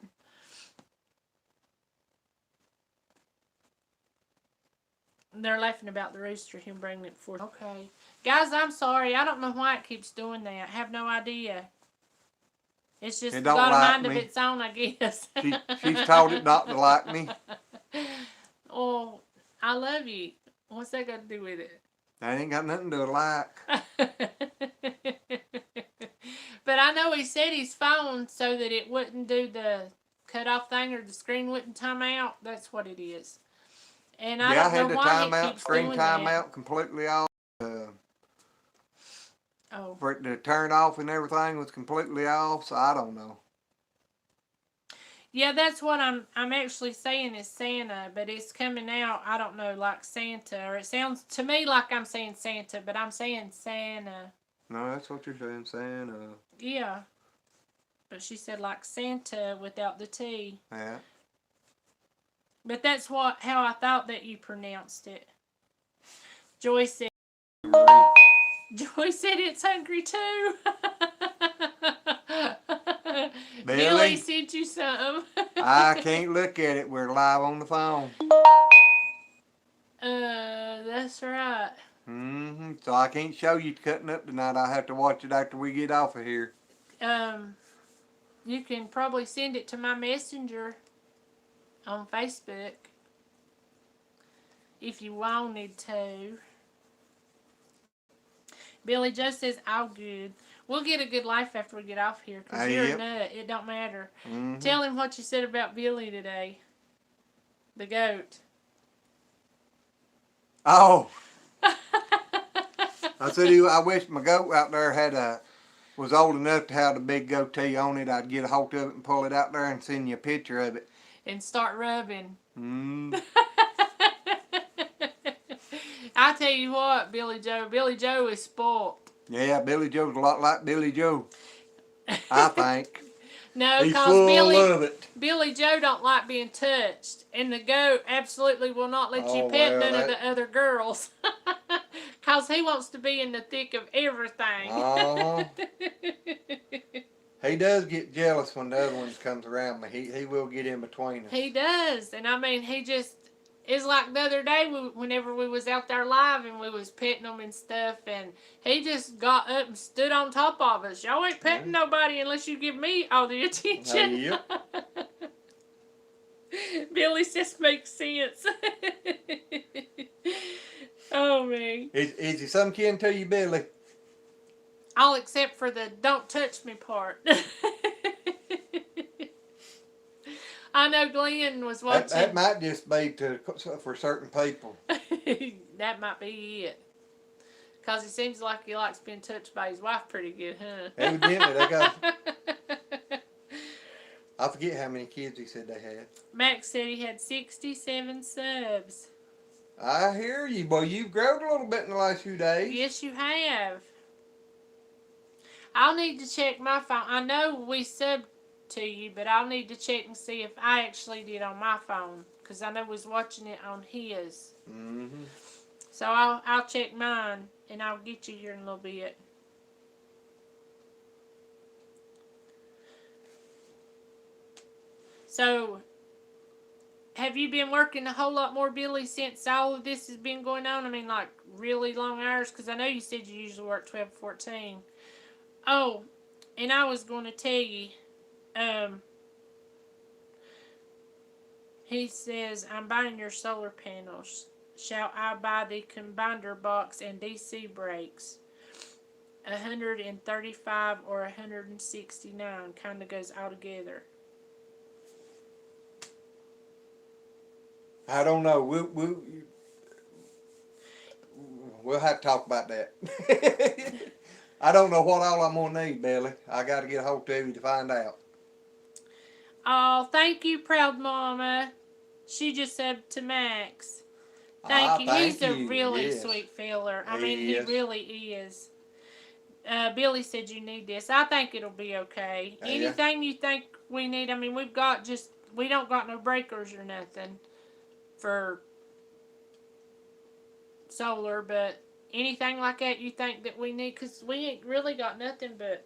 They're laughing about the rooster, him bringing it forth. Okay. Guys, I'm sorry. I don't know why it keeps doing that. I have no idea. It's just It don't got a like mind of me. its own, I guess. She's told it not to like me. Oh, I love you. What's that got to do with it? That ain't got nothing to like. But I know he set his phone so that it wouldn't do the cut off thing or the screen wouldn't time out. That's what it is. And I don't know why he keeps screen doing time that. out completely off. Oh. For it to turn off and everything was completely off, so I don't know. Yeah, that's what I'm actually saying is Santa, but it's coming out, I don't know, like Santa, or it sounds to me like I'm saying Santa, but I'm saying Santa. No, that's what you're saying, Santa. Yeah. But she said like Santa without the T. Yeah. But that's how I thought that you pronounced it. Joy said it's hungry too. Billy sent you some. I can't look at it. We're live on the phone. That's right. So I can't show you cutting up tonight. I'll have to watch it after we get off of here. You can probably send it to my messenger on Facebook if you wanted to. Billy Joe says, "All good. We'll get a good life after we get off here, because you're a nut. It don't matter." Tell him what you said about Billy today. The goat. Oh. I said, I wish my goat out there was old enough to have a big goatee on it. I'd get a hold of it and pull it out there and send you a picture of it. And start rubbing. I tell you what, Billy Joe is spoiled. Yeah, Billy Joe's a lot like Billy Joe, I think. No, because Billy Joe don't like being touched, and the goat absolutely will not let you pet none of the other girls, because he wants to be in the thick of everything. He does get jealous when the other ones comes around, but he will get in between us. He does, and I mean, he just, it's like the other day whenever we was out there live and we was petting them and stuff, and he just got up and stood on top of us. Y'all ain't petting nobody unless you give me all the attention. Yep. Billy just makes sense. Oh, man. Is he some kin to you, Billy? All except for the don't touch me part. I know Glenn was watching. That might just be for certain people. That might be it. Because it seems like he likes being touched by his wife pretty good, huh? Evidently, they got... I forget how many kids he said they had. Max said he had 67 subs. I hear you, boy. You've grown a little bit in the last few days. Yes, you have. I'll need to check my phone. I know we subbed to you, but I'll need to check and see if I actually did on my phone, because I know we was watching it on his. So I'll check mine, and I'll get you here in a little bit. So, have you been working a whole lot more, Billy, since all of this has been going on? I mean, like, really long hours? Because I know you said you usually work 12 to 14. Oh, and I was going to tell you, he says, I'm buying your solar panels. Shall I buy the combiner box and DC brakes? 135 or 169 kind of goes all together. I don't know. We'll have to talk about that. I don't know what all I'm going to need, Billy. I got to get a hold of you to find out. Oh, thank you, proud mama. She just said to Max. Thank you. He's a really sweet feller. I mean, he really is. Billy said you need this. I think it'll be okay. Anything you think we need, I mean, we don't got no breakers or nothing for solar, but anything like that you think that we need? Because we ain't really got nothing but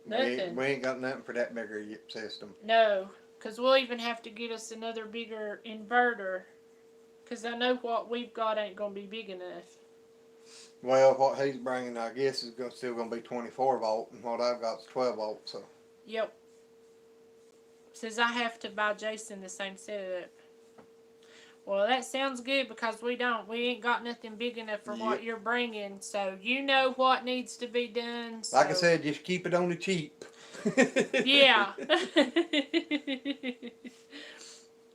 nothing. We ain't got nothing for that bigger system. No, because we'll even have to get us another bigger inverter. Because I know what we've got ain't going to be big enough. Well, what he's bringing, I guess, is still going to be 24 volt, and what I've got is 12 volt. So. Yep. Says I have to buy Jason the same setup. Well, that sounds good because we ain't got nothing big enough for what you're bringing. So you know what needs to be done. So. Like I said, just keep it on the cheap. Yeah.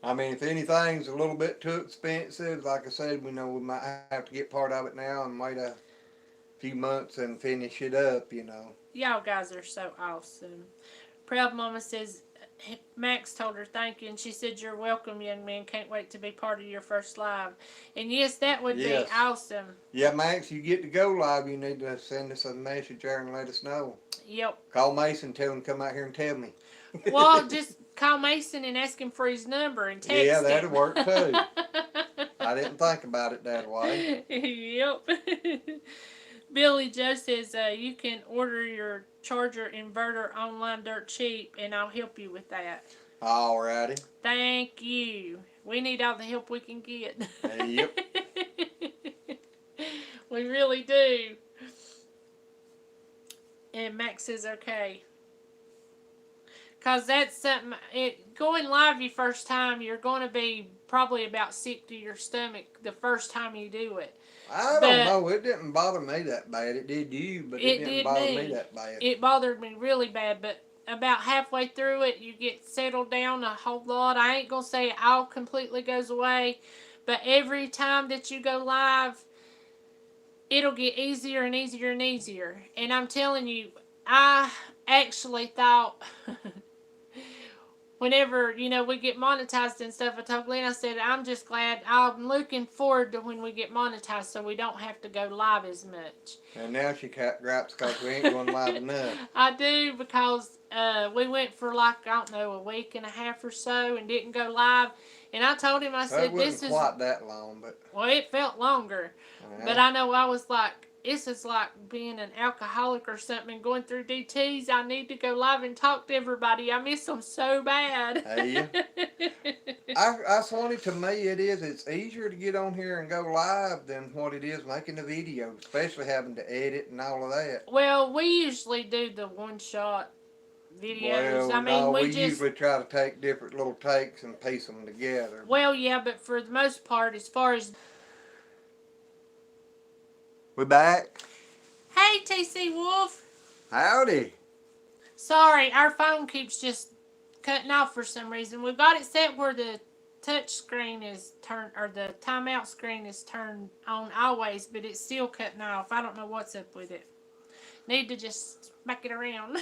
I mean, if anything's a little bit too expensive, like I said, we know we might have to get part of it now and wait a few months and finish it up, you know. Y'all guys are so awesome. Proud Mama says, Max told her thank you, and she said, you're welcome, young man. Can't wait to be part of your first live. And yes, that would be awesome. Yeah, Max, you get to go live. You need to send us a message there and let us know. Yep. Call Mason, tell him to come out here and tell me. Well, just call Mason and ask him for his number and text him. Yeah, that'd work too. I didn't think about it that way. Yep. Billy Joe says you can order your charger inverter online dirt cheap, and I'll help you with that. Alrighty. Thank you. We need all the help we can get. Yep. We really do. And Max says okay. Because that's something, going live your first time, you're going to be probably about sick to your stomach the first time you do it. I don't know. It didn't bother me that bad. It did you, but it didn't bother me that bad. It bothered me really bad, but about halfway through it, you get settled down a whole lot. I ain't going to say it all completely goes away, but every time that you go live, it'll get easier and easier and easier. And I'm telling you, I actually thought... Whenever, we get monetized and stuff, I told Glenn, I said, I'm just glad, I'm looking forward to when we get monetized so we don't have to go live as much. And now she gripes because we ain't going live enough. I do, because we went for a week and a half or so and didn't go live. And I told him, I said, this is... quite that long, but... Well, it felt longer. But I know I was like, this is like being an alcoholic or something, going through DTs. I need to go live and talk to everybody. I miss them so bad. Hey, that's funny to me. It's easier to get on here and go live than what it is making a video, especially having to edit and all of that. Well, we usually do the one-shot videos. Well, we usually try to take different little takes and piece them together. Well, yeah, but for the most part, as far as... We back? Hey, TC Wolf. Howdy. Sorry, our phone keeps just cutting off for some reason. We've got it set where the touch screen is turned, or the timeout screen is turned on always, but it's still cutting off. I don't know what's up with it. Need to just smack it around.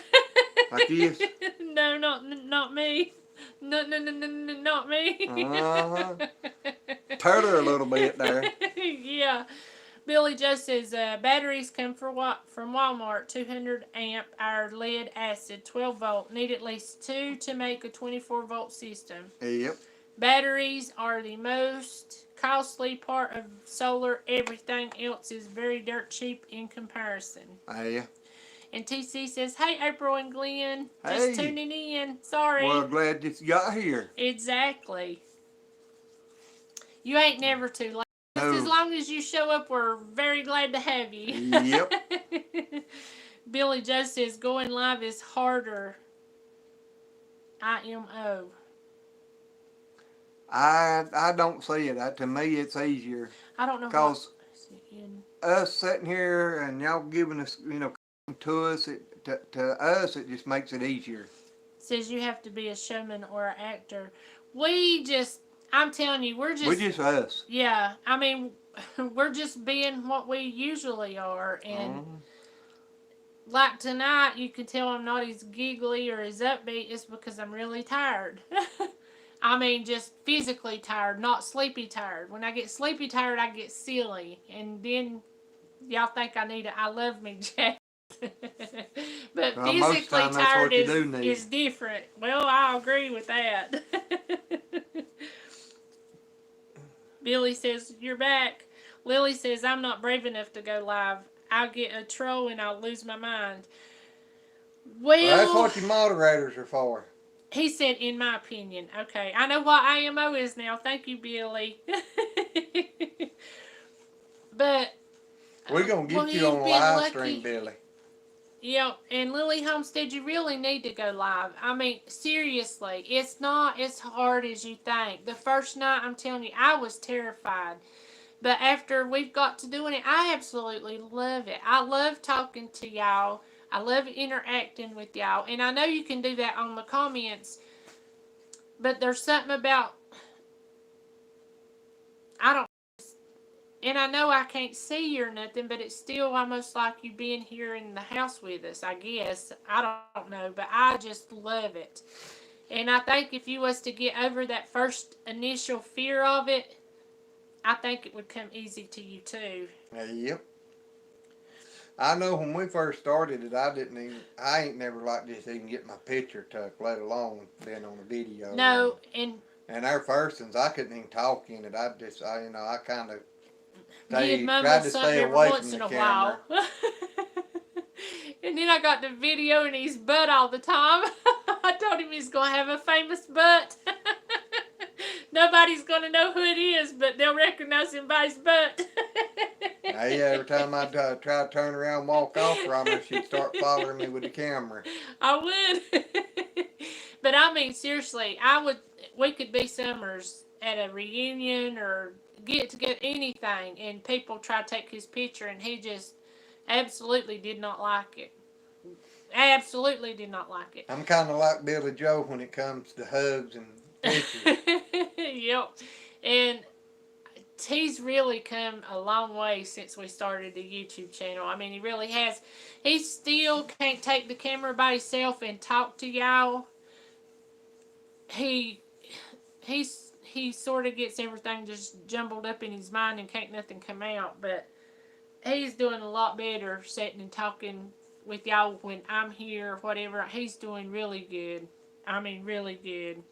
Like this? No, not me. No, not me. Turn her a little bit there. Yeah. Billy Joe says batteries come from Walmart, 200 amp hour lead acid, 12 volt. Need at least 2 to make a 24 volt system. Yep. Batteries are the most costly part of solar. Everything else is very dirt cheap in comparison. Yeah. And TC says, hey, April and Glenn. Hey. Just tuning in. Sorry. Well, glad you got here. Exactly. You ain't never too late. No. Just as long as you show up, we're very glad to have you. Yep. Billy Joe says, going live is harder. IMO. I don't see it. To me, it's easier. I don't know. Because us sitting here and y'all giving us, to us, to us, it just makes it easier. Says you have to be a showman or an actor. I'm telling you, we're just us. Yeah, I mean, we're just being what we usually are. And like tonight, you can tell I'm not as giggly or as upbeat. It's because I'm really tired. I mean, just physically tired, not sleepy tired. When I get sleepy tired, I get silly. And then y'all think I need I love me, Jack. But physically tired is different. Well, I agree with that. Billy says, you're back. Lily says, I'm not brave enough to go live. I'll get a troll and I'll lose my mind. Well, that's Well, what your moderators are for. he said, in my opinion. Okay, I know what IMO is now. Thank you, Billy. But, We're going to well, get you on you've a been live stream, lucky. Billy. Yep, and Lily Homestead, you really need to go live. I mean, seriously, it's not as hard as you think. The first night, I'm telling you, I was terrified. But after we've got to doing it, I absolutely love it. I love talking to y'all. I love interacting with y'all. And I know you can do that on the comments, but there's something about, I don't, and I know I can't see you or nothing, but it's still almost like you being here in the house with us, I guess. I don't know, but I just love it. And I think if you was to get over that first initial fear of it, I think it would come easy to you too. Yep. I know when we first started it, I ain't never like just even get my picture took, let alone being on a video. No, and our first ones, I couldn't even talk in it. I kind of he'd mumble tried to something stay every away once from in the a camera. while. And then I got the video in his butt all the time. I told him he's going to have a famous butt. Nobody's going to know who it is, but they'll recognize him by his butt. Hey, every time I try to turn around and walk off from her, she'd start following me with the camera. I would. But I mean, seriously, we could be summers at a reunion or get together, anything, and people try to take his picture, and he just absolutely did not like it. Absolutely did not like it. I'm kind of like Billy Joe when it comes to hugs and pictures. Yep. And he's really come a long way since we started the YouTube channel. I mean, he really has. He still can't take the camera by himself and talk to y'all. He sort of gets everything just jumbled up in his mind and can't nothing come out. But he's doing a lot better sitting and talking with y'all when I'm here or whatever. He's doing really good. I mean, really good.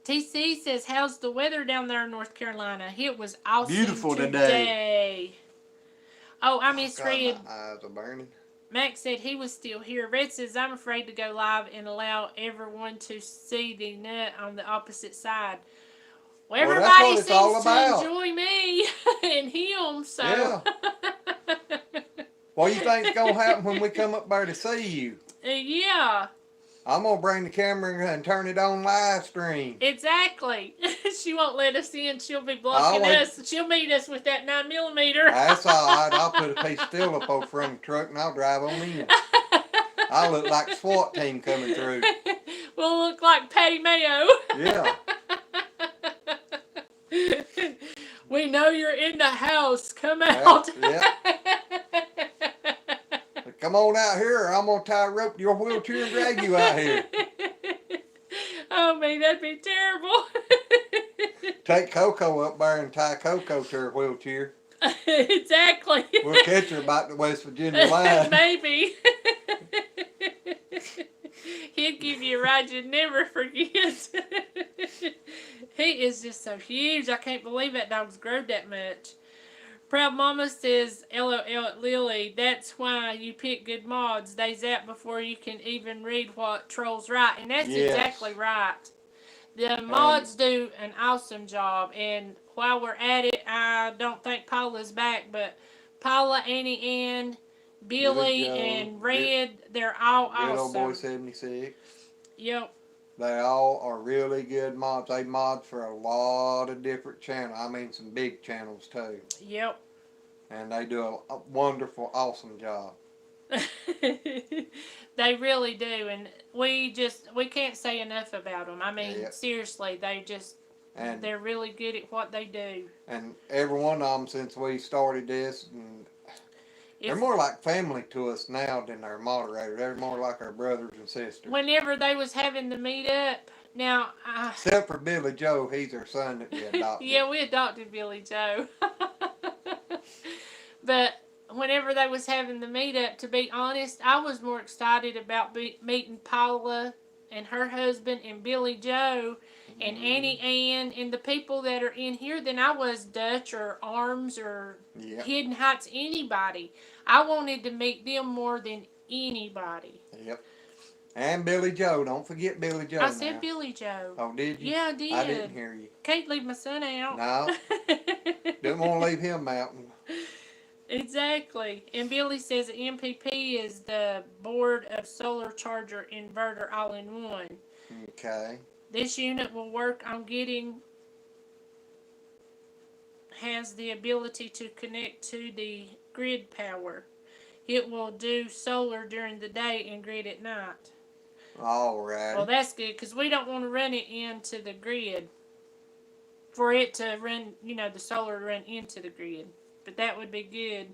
TC says, how's the weather down there in North Carolina? It was awesome Beautiful today. Oh, I misread. My eyes are burning. Max said he was still here. Red says, I'm afraid to go live and allow everyone to see the nut on the opposite side. Well, everybody seems to enjoy me and him, so. Yeah. What do you think's going to happen when we come up there to see you? Yeah. I'm going to bring the camera and turn it on live stream. Exactly. She won't let us in. She'll be blocking us. She'll meet us with that 9mm. That's all right. I'll put a piece of steel up over front of the truck and I'll drive on in. I look like a SWAT team coming through. We'll look like Patty Mayo. Yeah. We know you're in the house. Come out. Yeah. Come on out here or I'm going to tie a rope to your wheelchair and drag you out here. Oh, man, that'd be terrible. Take Coco up there and tie Coco to her wheelchair. Exactly. We'll catch her about the West Virginia line. Maybe. He'd give you a ride you'd never forget. He is just so huge. I can't believe that dog's grown that much. Proud Mama says, LOL at Lily, that's why you pick good mods. They zap before you can even read what trolls write. And that's exactly right. The mods do an awesome job. And while we're at it, I don't think Paula's back, but Paula, Annie Ann, Billy, and Red, they're all awesome. Good old boy 76. Yep. They all are really good mods. They mod for a lot of different channels. I mean, some big channels too. Yep. And they do a wonderful, awesome job. They really do, and we can't say enough about them. I mean, seriously, they're really good at what they do. And every one of them, since we started this, and they're more like family to us now than our moderator. They're more like our brothers and sisters. Whenever they was having the meetup, now except for Billy Joe, he's our son that we adopted. Yeah, we adopted Billy Joe. But whenever they was having the meetup, to be honest, I was more excited about meeting Paula and her husband and Billy Joe and Annie Ann, and the people that are in here than I was Dutch or Arms or Hidden Heights, anybody. I wanted to meet them more than anybody. Yep. And Billy Joe. Don't forget Billy Joe. I said Billy Joe. Oh, did you? Yeah, I did. I didn't hear you. Can't leave my son out. No. Didn't want to leave him out. Exactly. And Billy says MPP is the board of solar charger inverter all in one. Okay. This unit will work on getting, has the ability to connect to the grid power. It will do solar during the day and grid at night. All right. Well, that's good because we don't want to run it into the grid for it to run, the solar to run into the grid. But that would be good.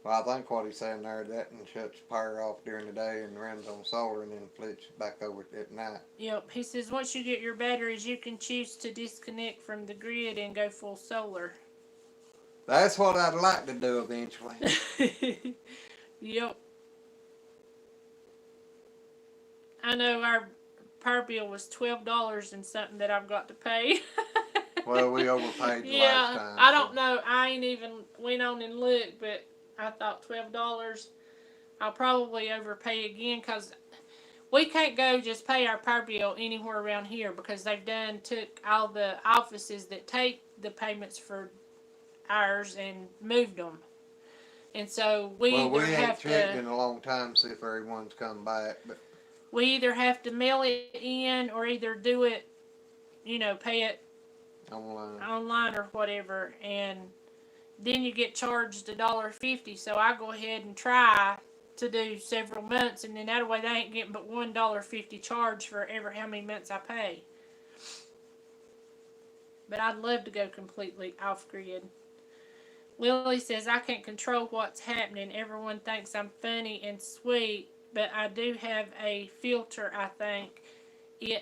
Well, I think what he's saying there, that and shuts power off during the day and runs on solar and then flips back over at night. Yep. He says once you get your batteries, you can choose to disconnect from the grid and go full solar. That's what I'd like to do eventually. Yep. I know our power bill was $12 and something that I've got to pay. Well, we overpaid the yeah, last time. I don't know. I ain't even went on and looked, but I thought $12. I'll probably overpay again because we can't go just pay our power bill anywhere around here because they've took all the offices that take the payments for ours and moved them. And so we ain't checked in a long time to see if everyone's come back, but we either have to mail it in or either do it, pay it online or whatever, and then you get charged $1.50. So I go ahead and try to do several months, and then that way they ain't getting but $1.50 charge for ever how many months I pay. But I'd love to go completely off grid. Lily says I can't control what's happening. Everyone thinks I'm funny and sweet, but I do have a filter, I think.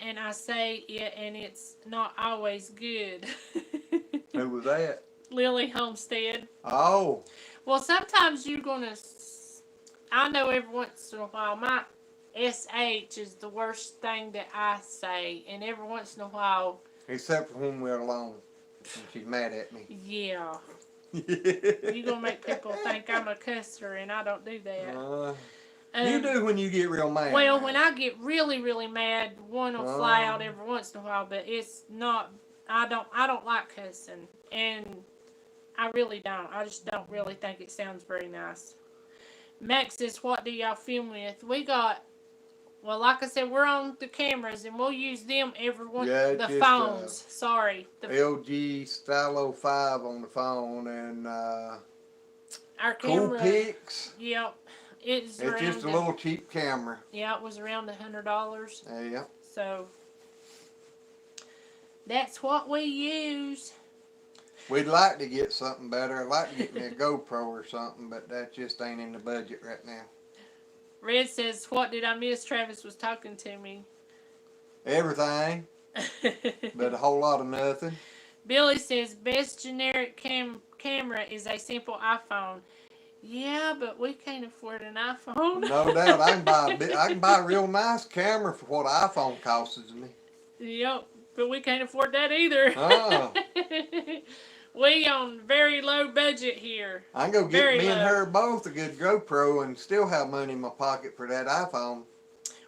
And I say it, and it's not always good. Who was that? Lily Homestead. Oh. Well, sometimes you're going to... I know every once in a while, my SH is the worst thing that I say. And every once in a while... Except for when we're alone. And she's mad at me. Yeah. You're going to make people think I'm a cusser, and I don't do that. You do when you get real mad. Well, when I get really, really mad, one will fly out every once in a while, but it's not, I don't like cussing, and I really don't. I just don't really think it sounds very nice. Max says, what do y'all film with? We got, well, like I said, we're on the cameras, and we'll use them every one, the phones, sorry. The LG Stylo 5 on the phone, and our camera. Coolpix. Yep. It's just a little cheap camera. Yeah, it was around $100. Yeah. So, that's what we use. We'd like to get something better. I'd like to get me a GoPro or something, but that just ain't in the budget right now. Red says, what did I miss? Travis was talking to me. Everything. But a whole lot of nothing. Billy says, best generic camera is a simple iPhone. Yeah, but we can't afford an iPhone. No doubt. I can buy a real nice camera for what an iPhone costs me. Yep, but we can't afford that either. Oh. We on very low budget here. I can go get me and her both a good GoPro and still have money in my pocket for that iPhone.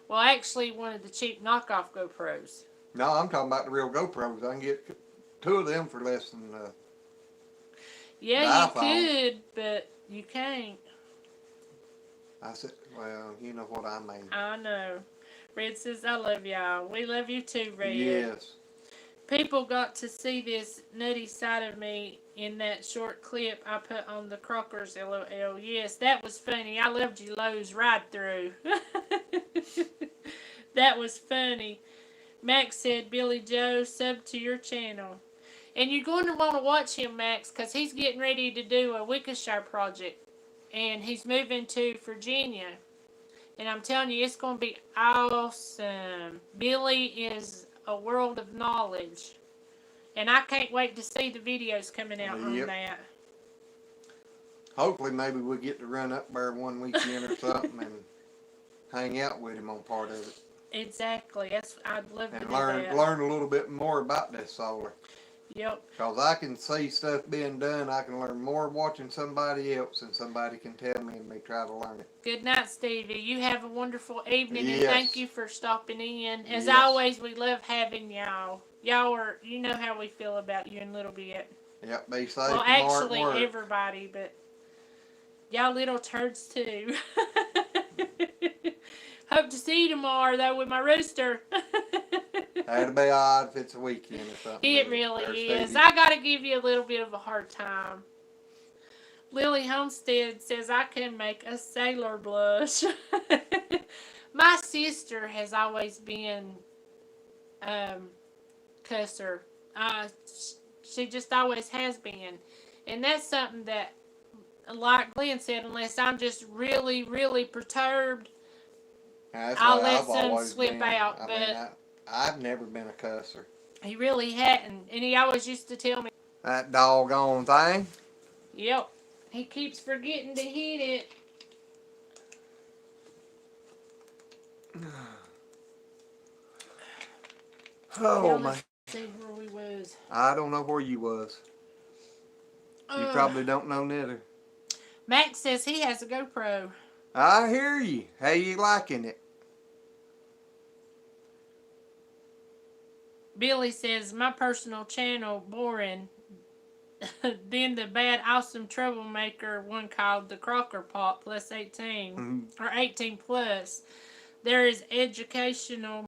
Well, actually, one of the cheap knockoff GoPros. No, I'm talking about the real GoPros. I can get 2 of them for less than yeah, you could, but you can't. I said, well, you know what I mean. I know. Red says, I love y'all. We love you too, Red. Yes. People got to see this nutty side of me in that short clip I put on the Crockers, LOL. Yes, that was funny. I loved you, Lowe's ride through. That was funny. Max said, Billy Joe, sub to your channel. And you're going to want to watch him, Max, because he's getting ready to do a Wickeshire project. And he's moving to Virginia. And I'm telling you, it's going to be awesome. Billy is a world of knowledge. And I can't wait to see the videos coming out on that. Hopefully maybe we'll get to run up there one weekend or something and hang out with him on part of it. Exactly. I'd love to and do learn that. learn a little bit more about this solar. Yep. Because I can see stuff being done. I can learn more watching somebody else than somebody can tell me and me try to learn it. Good night, Stevie. You have a wonderful evening, and thank Yes. you for stopping in. As Yes. always, we love having y'all. Y'all are, you know how we feel about you in a little bit. Yep, be safe Well, tomorrow actually, at work. everybody, but y'all little turds too. Hope to see you tomorrow, though, with my rooster. That'd be odd if it's a weekend or something. It really is. Stevie. I got to give you a little bit of a hard time. Lily Homestead says I can make a sailor blush. My sister has always been cusser. She just always has been. And that's something that, like Glenn said, unless I'm just really, really perturbed, That's I'll why let I've some always slip been. out. I But mean, I've never been a cusser. he really hadn't. And he always used to tell me, That doggone thing. yep, he keeps forgetting to hit it. Oh my! See where we was. I don't know where you was. You probably don't know neither. Max says he has a GoPro. I hear you. How you liking it? Billy says my personal channel boring. Then the bad awesome troublemaker one called the Crocker Pot plus 18 or 18 plus. There is educational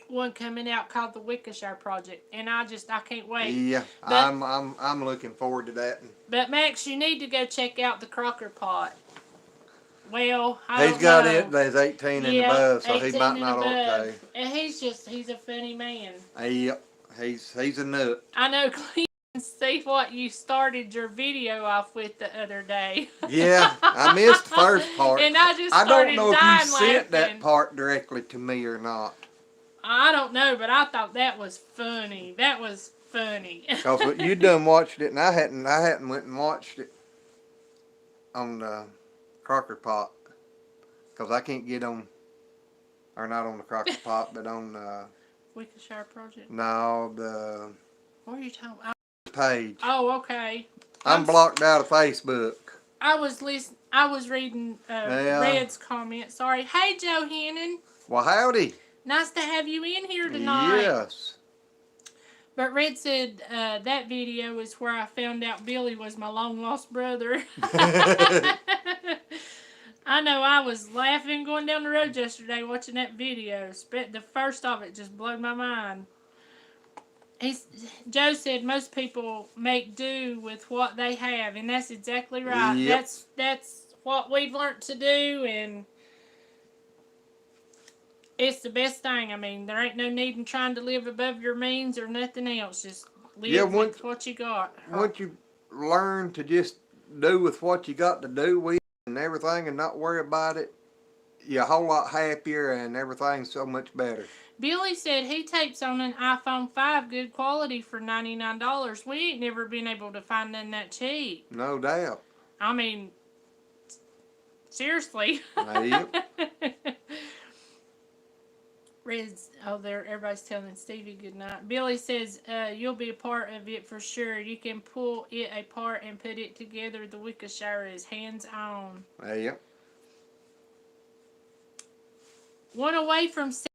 one coming out called the Wickershire Project, and I can't wait. Yeah, but, I'm looking forward to that. But Max, you need to go check out the Crocker Pot. Well, He's got it. There's 18 and above, so he might not okay. And he's a funny man. Yep, he's a nut. I know. Clean. See what you started your video off with the other day. Yeah, I missed the first part. And I just started don't know if you sent laughing. that part directly to me or not. I don't know, but I thought that was funny. That was funny. Cause you done watched it, and I hadn't went and watched it on the Crocker Pot. Cause I can't get on, or not on the Crocker Pot, but on Wickershire Project. No, the. What are you talking about? Page. Oh, okay. I'm blocked out of Facebook. I was reading Red's comment. Sorry. Hey, Joe Hannon. Well, howdy. Nice to have you in here tonight. Yes. But Red said that video is where I found out Billy was my long lost brother. I know I was laughing going down the road yesterday watching that video. The first of it just blew my mind. Joe said most people make do with what they have, and that's exactly right. Yep. That's what we've learned to do, and it's the best thing. I mean, there ain't no need in trying to live above your means or nothing else. Just live with what you got. Once you learn to just do with what you got to do with and everything and not worry about it, you're a whole lot happier and everything's so much better. Billy said he tapes on an iPhone 5 good quality for $99. We ain't never been able to find none that cheap. No doubt. I mean, seriously. Yep. Everybody's telling Stevie good night. Billy says you'll be a part of it for sure. You can pull it apart and put it together. The Wickershire is hands on. Yep. One away from 70.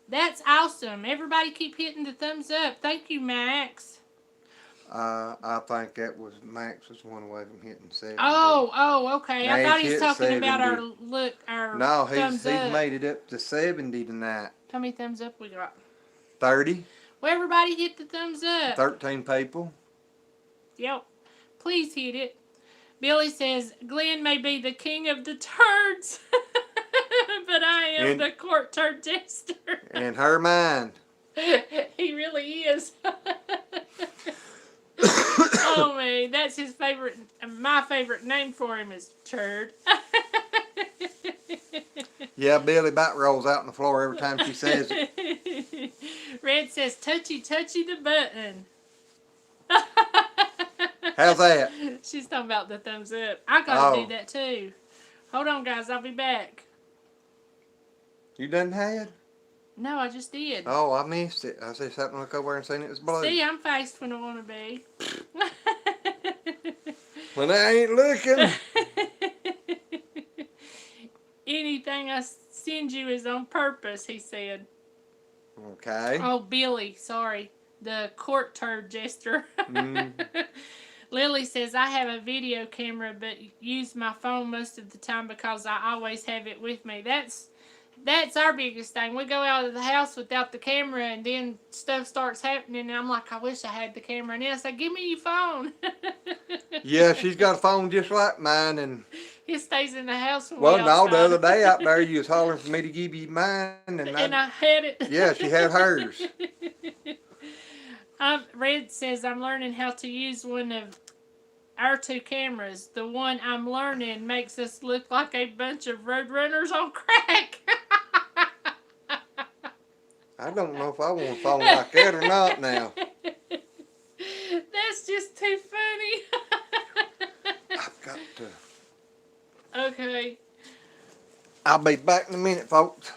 That's awesome. Everybody keep hitting the thumbs up. Thank you, Max. I think that was Max was one away from hitting 70. Oh, okay. I thought he was talking 70. about our No, thumbs up. he's made it up to 70 tonight. How many thumbs up we got? 30. Well, everybody hit the thumbs up. 13 people. Yep. Please hit it. Billy says, Glenn may be the king of the turds, but I am the court turd tester. In her mind. He really is. Oh, man. That's his favorite. My favorite name for him is Turd. Yeah, Billy about rolls out on the floor every time she says it. Red says, touchy, touchy the button. How's that? She's talking about the thumbs up. I gotta do that too. Hold on, guys. I'll be back. You done had? No, I just did. Oh, I missed it. I said something, look over and seen it was blue. See, I'm fast when I want to be. When I ain't looking. Anything I send you is on purpose, he said. Okay. Oh, Billy, sorry. The court turd jester. Lily says, I have a video camera, but use my phone most of the time because I always have it with me. That's our biggest thing. We go out of the house without the camera, and then stuff starts happening, and I'm like, I wish I had the camera. And then I say, give me your phone. Yeah, she's got a phone just like mine, and it stays in the house when well, we no, outside. the other day out there, you was hollering for me to give you mine, and I had it. Yeah, she had hers. Red says, I'm learning how to use one of our two cameras. The one I'm learning makes us look like a bunch of roadrunners on crack. I don't know if I want a phone like that or not now. That's just too funny. I've got to. Okay. I'll be back in a minute, folks.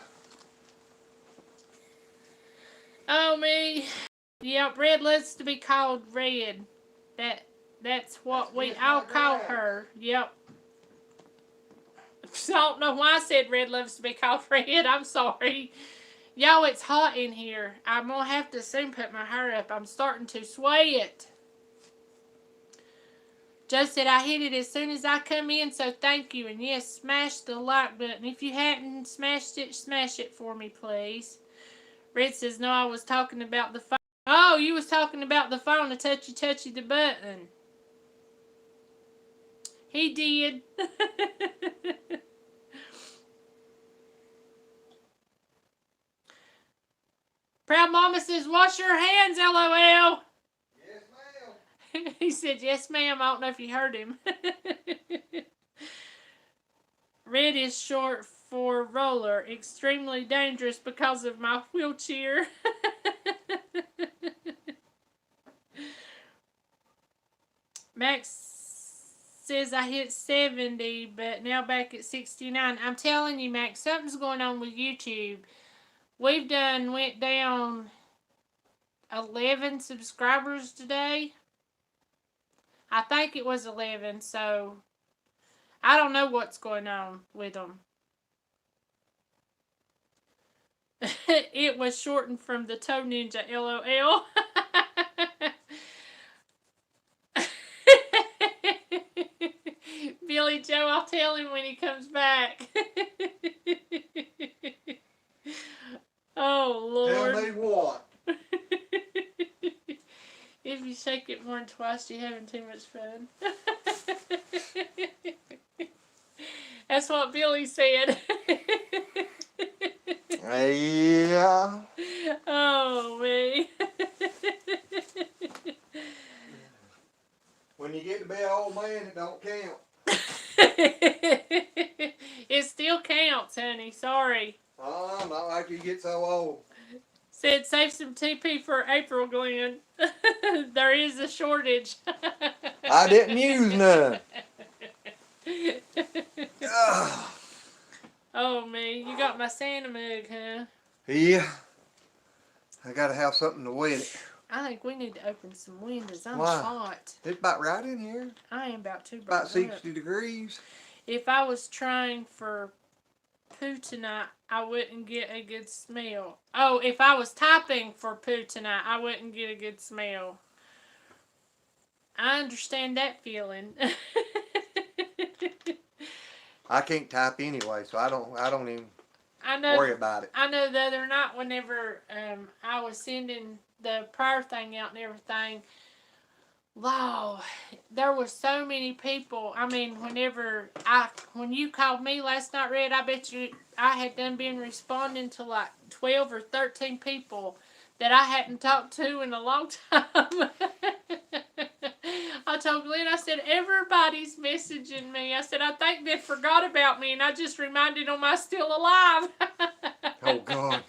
Oh, me. Yep, Red loves to be called Red. That's what I'll call her. Yep. I don't know why I said Red loves to be called Red. I'm sorry. Y'all, it's hot in here. I'm going to have to soon put my hair up. I'm starting to sweat. Joe said, I hit it as soon as I come in, so thank you. And yes, smash the like button. If you hadn't smashed it, smash it for me, please. Red says, no, I was talking about the phone. Oh, you was talking about the phone, the touchy the button. He did. Proud Mama says, wash your hands, LOL. Yes, ma'am. He said, yes, ma'am. I don't know if you heard him. Red is short for roller. Extremely dangerous because of my wheelchair. Max says I hit 70, but now back at 69. I'm telling you, Max, something's going on with YouTube. Went down 11 subscribers today. I think it was 11, so I don't know what's going on with them. It was shortened from the Toe Ninja, LOL. Billy Joe, I'll tell him when he comes back. Oh, Lord. Tell me what. If you shake it more than twice, you're having too much fun. That's what Billy said. Yeah. Oh, me. When you get to be an old man, it don't count. It still counts, honey. Sorry. Oh, not like you get so old. Said save some TP for April, Glenn. There is a shortage. I didn't use none. Oh, me. You got my Santa mug, huh? Yeah. I gotta have something to wet it. I think we need to open some windows. I'm Why? hot. It's about right in here. I am about to. About 60 degrees. If I was trying for poo tonight, I wouldn't get a good smell. Oh, if I was typing for poo tonight, I wouldn't get a good smell. I understand that feeling. I can't type anyway, so I don't even worry about it. I know the other night whenever I was sending the prayer thing out and everything, wow, there were so many people. I mean, when you called me last night, Red, I bet you I had been responding to like 12 or 13 people that I hadn't talked to in a long time. I told Glenn, I said, everybody's messaging me. I said, I think they forgot about me, and I just reminded them I'm still alive. Oh, God.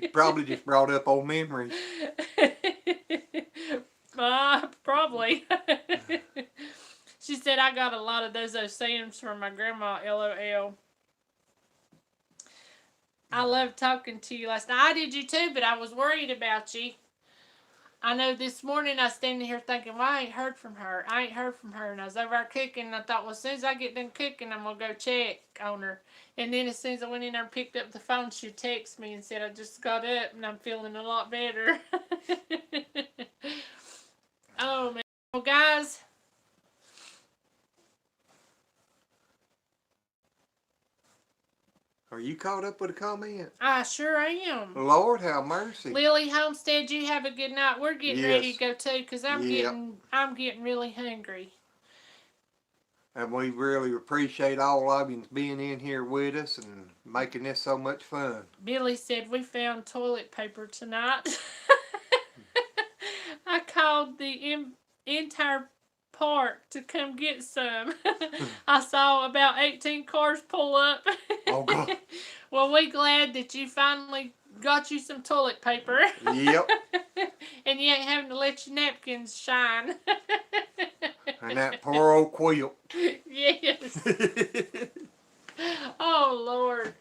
You probably just brought up old memories. Probably. She said, I got a lot of those Sam's from my grandma, LOL. I loved talking to you last night. I did you too, but I was worried about you. I know this morning I was standing here thinking, well, I ain't heard from her. I ain't heard from her. And I was over there cooking, and I thought, well, as soon as I get done cooking, I'm going to go check on her. And then as soon as I went in there and picked up the phone, she texted me and said, I just got up, and I'm feeling a lot better. Oh, man. Well, guys. Are you caught up with a comment? I sure am. Lord have mercy. Lily Homestead, you have a good night. We're getting ready to go too, because I'm getting really hungry. And we really appreciate all of you being in here with us and making this so much fun. Billy said we found toilet paper tonight. I called the entire park to come get some. I saw about 18 cars pull up. Oh, God. Well, we glad that you finally got you some toilet paper. Yep. And you ain't having to let your napkins shine. And that poor old quilt. Yes. Oh, Lord.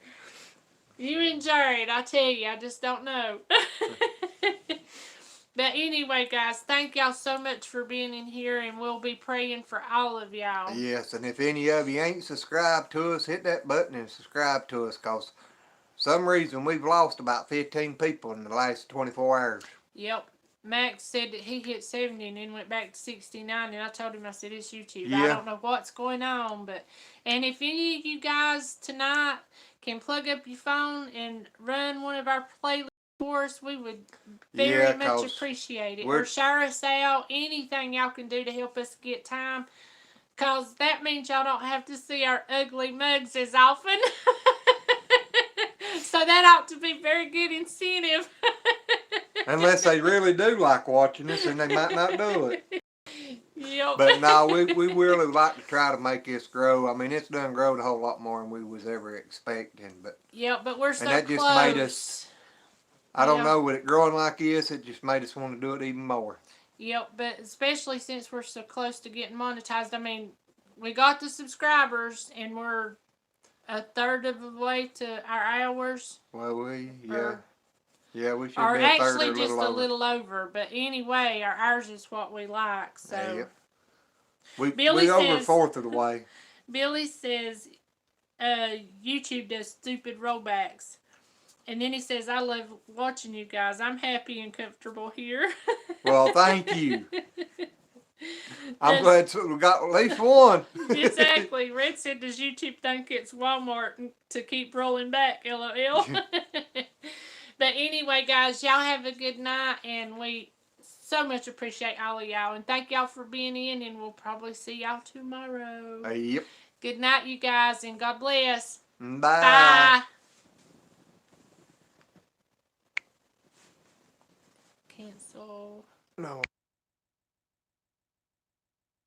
You and Jared, I tell you, I just don't know. But anyway, guys, thank y'all so much for being in here, and we'll be praying for all of y'all. Yes, and if any of you ain't subscribed to us, hit that button and subscribe to us, because some reason we've lost about 15 people in the last 24 hours. Yep. Max said that he hit 70 and then went back to 69, and I told him, I said, it's YouTube. Yeah. I don't know what's going on, and if any of you guys tonight can plug up your phone and run one of our playlists for us, we would very much appreciate it. Or share us out, anything y'all can do to help us get time, because that means y'all don't have to see our ugly mugs as often. So that ought to be very good incentive. Unless they really do like watching us, and they might not do it. Yep. But no, we really like to try to make this grow. I mean, it's done growed a whole lot more than we was ever expecting. But but we're so and that close. Just made us. I don't know, with it growing like this, it just made us want to do it even more. Yep, but especially since we're so close to getting monetized. I mean, we got the subscribers, and we're a third of the way to our hours. Well, we should be a third or actually or just a little over. But anyway, our hours is what we like. So we over a fourth of the way. Billy says YouTube does stupid rollbacks. And then he says, I love watching you guys. I'm happy and comfortable here. Well, thank you. I'm glad we got at least one. Exactly. Red said, does YouTube think it's Walmart to keep rolling back? LOL. But anyway, guys, y'all have a good night. And we so much appreciate all of y'all. And thank y'all for being in. And we'll probably see y'all tomorrow. Yep. Good night, you guys. And God bless. Bye. Bye. Cancel. No.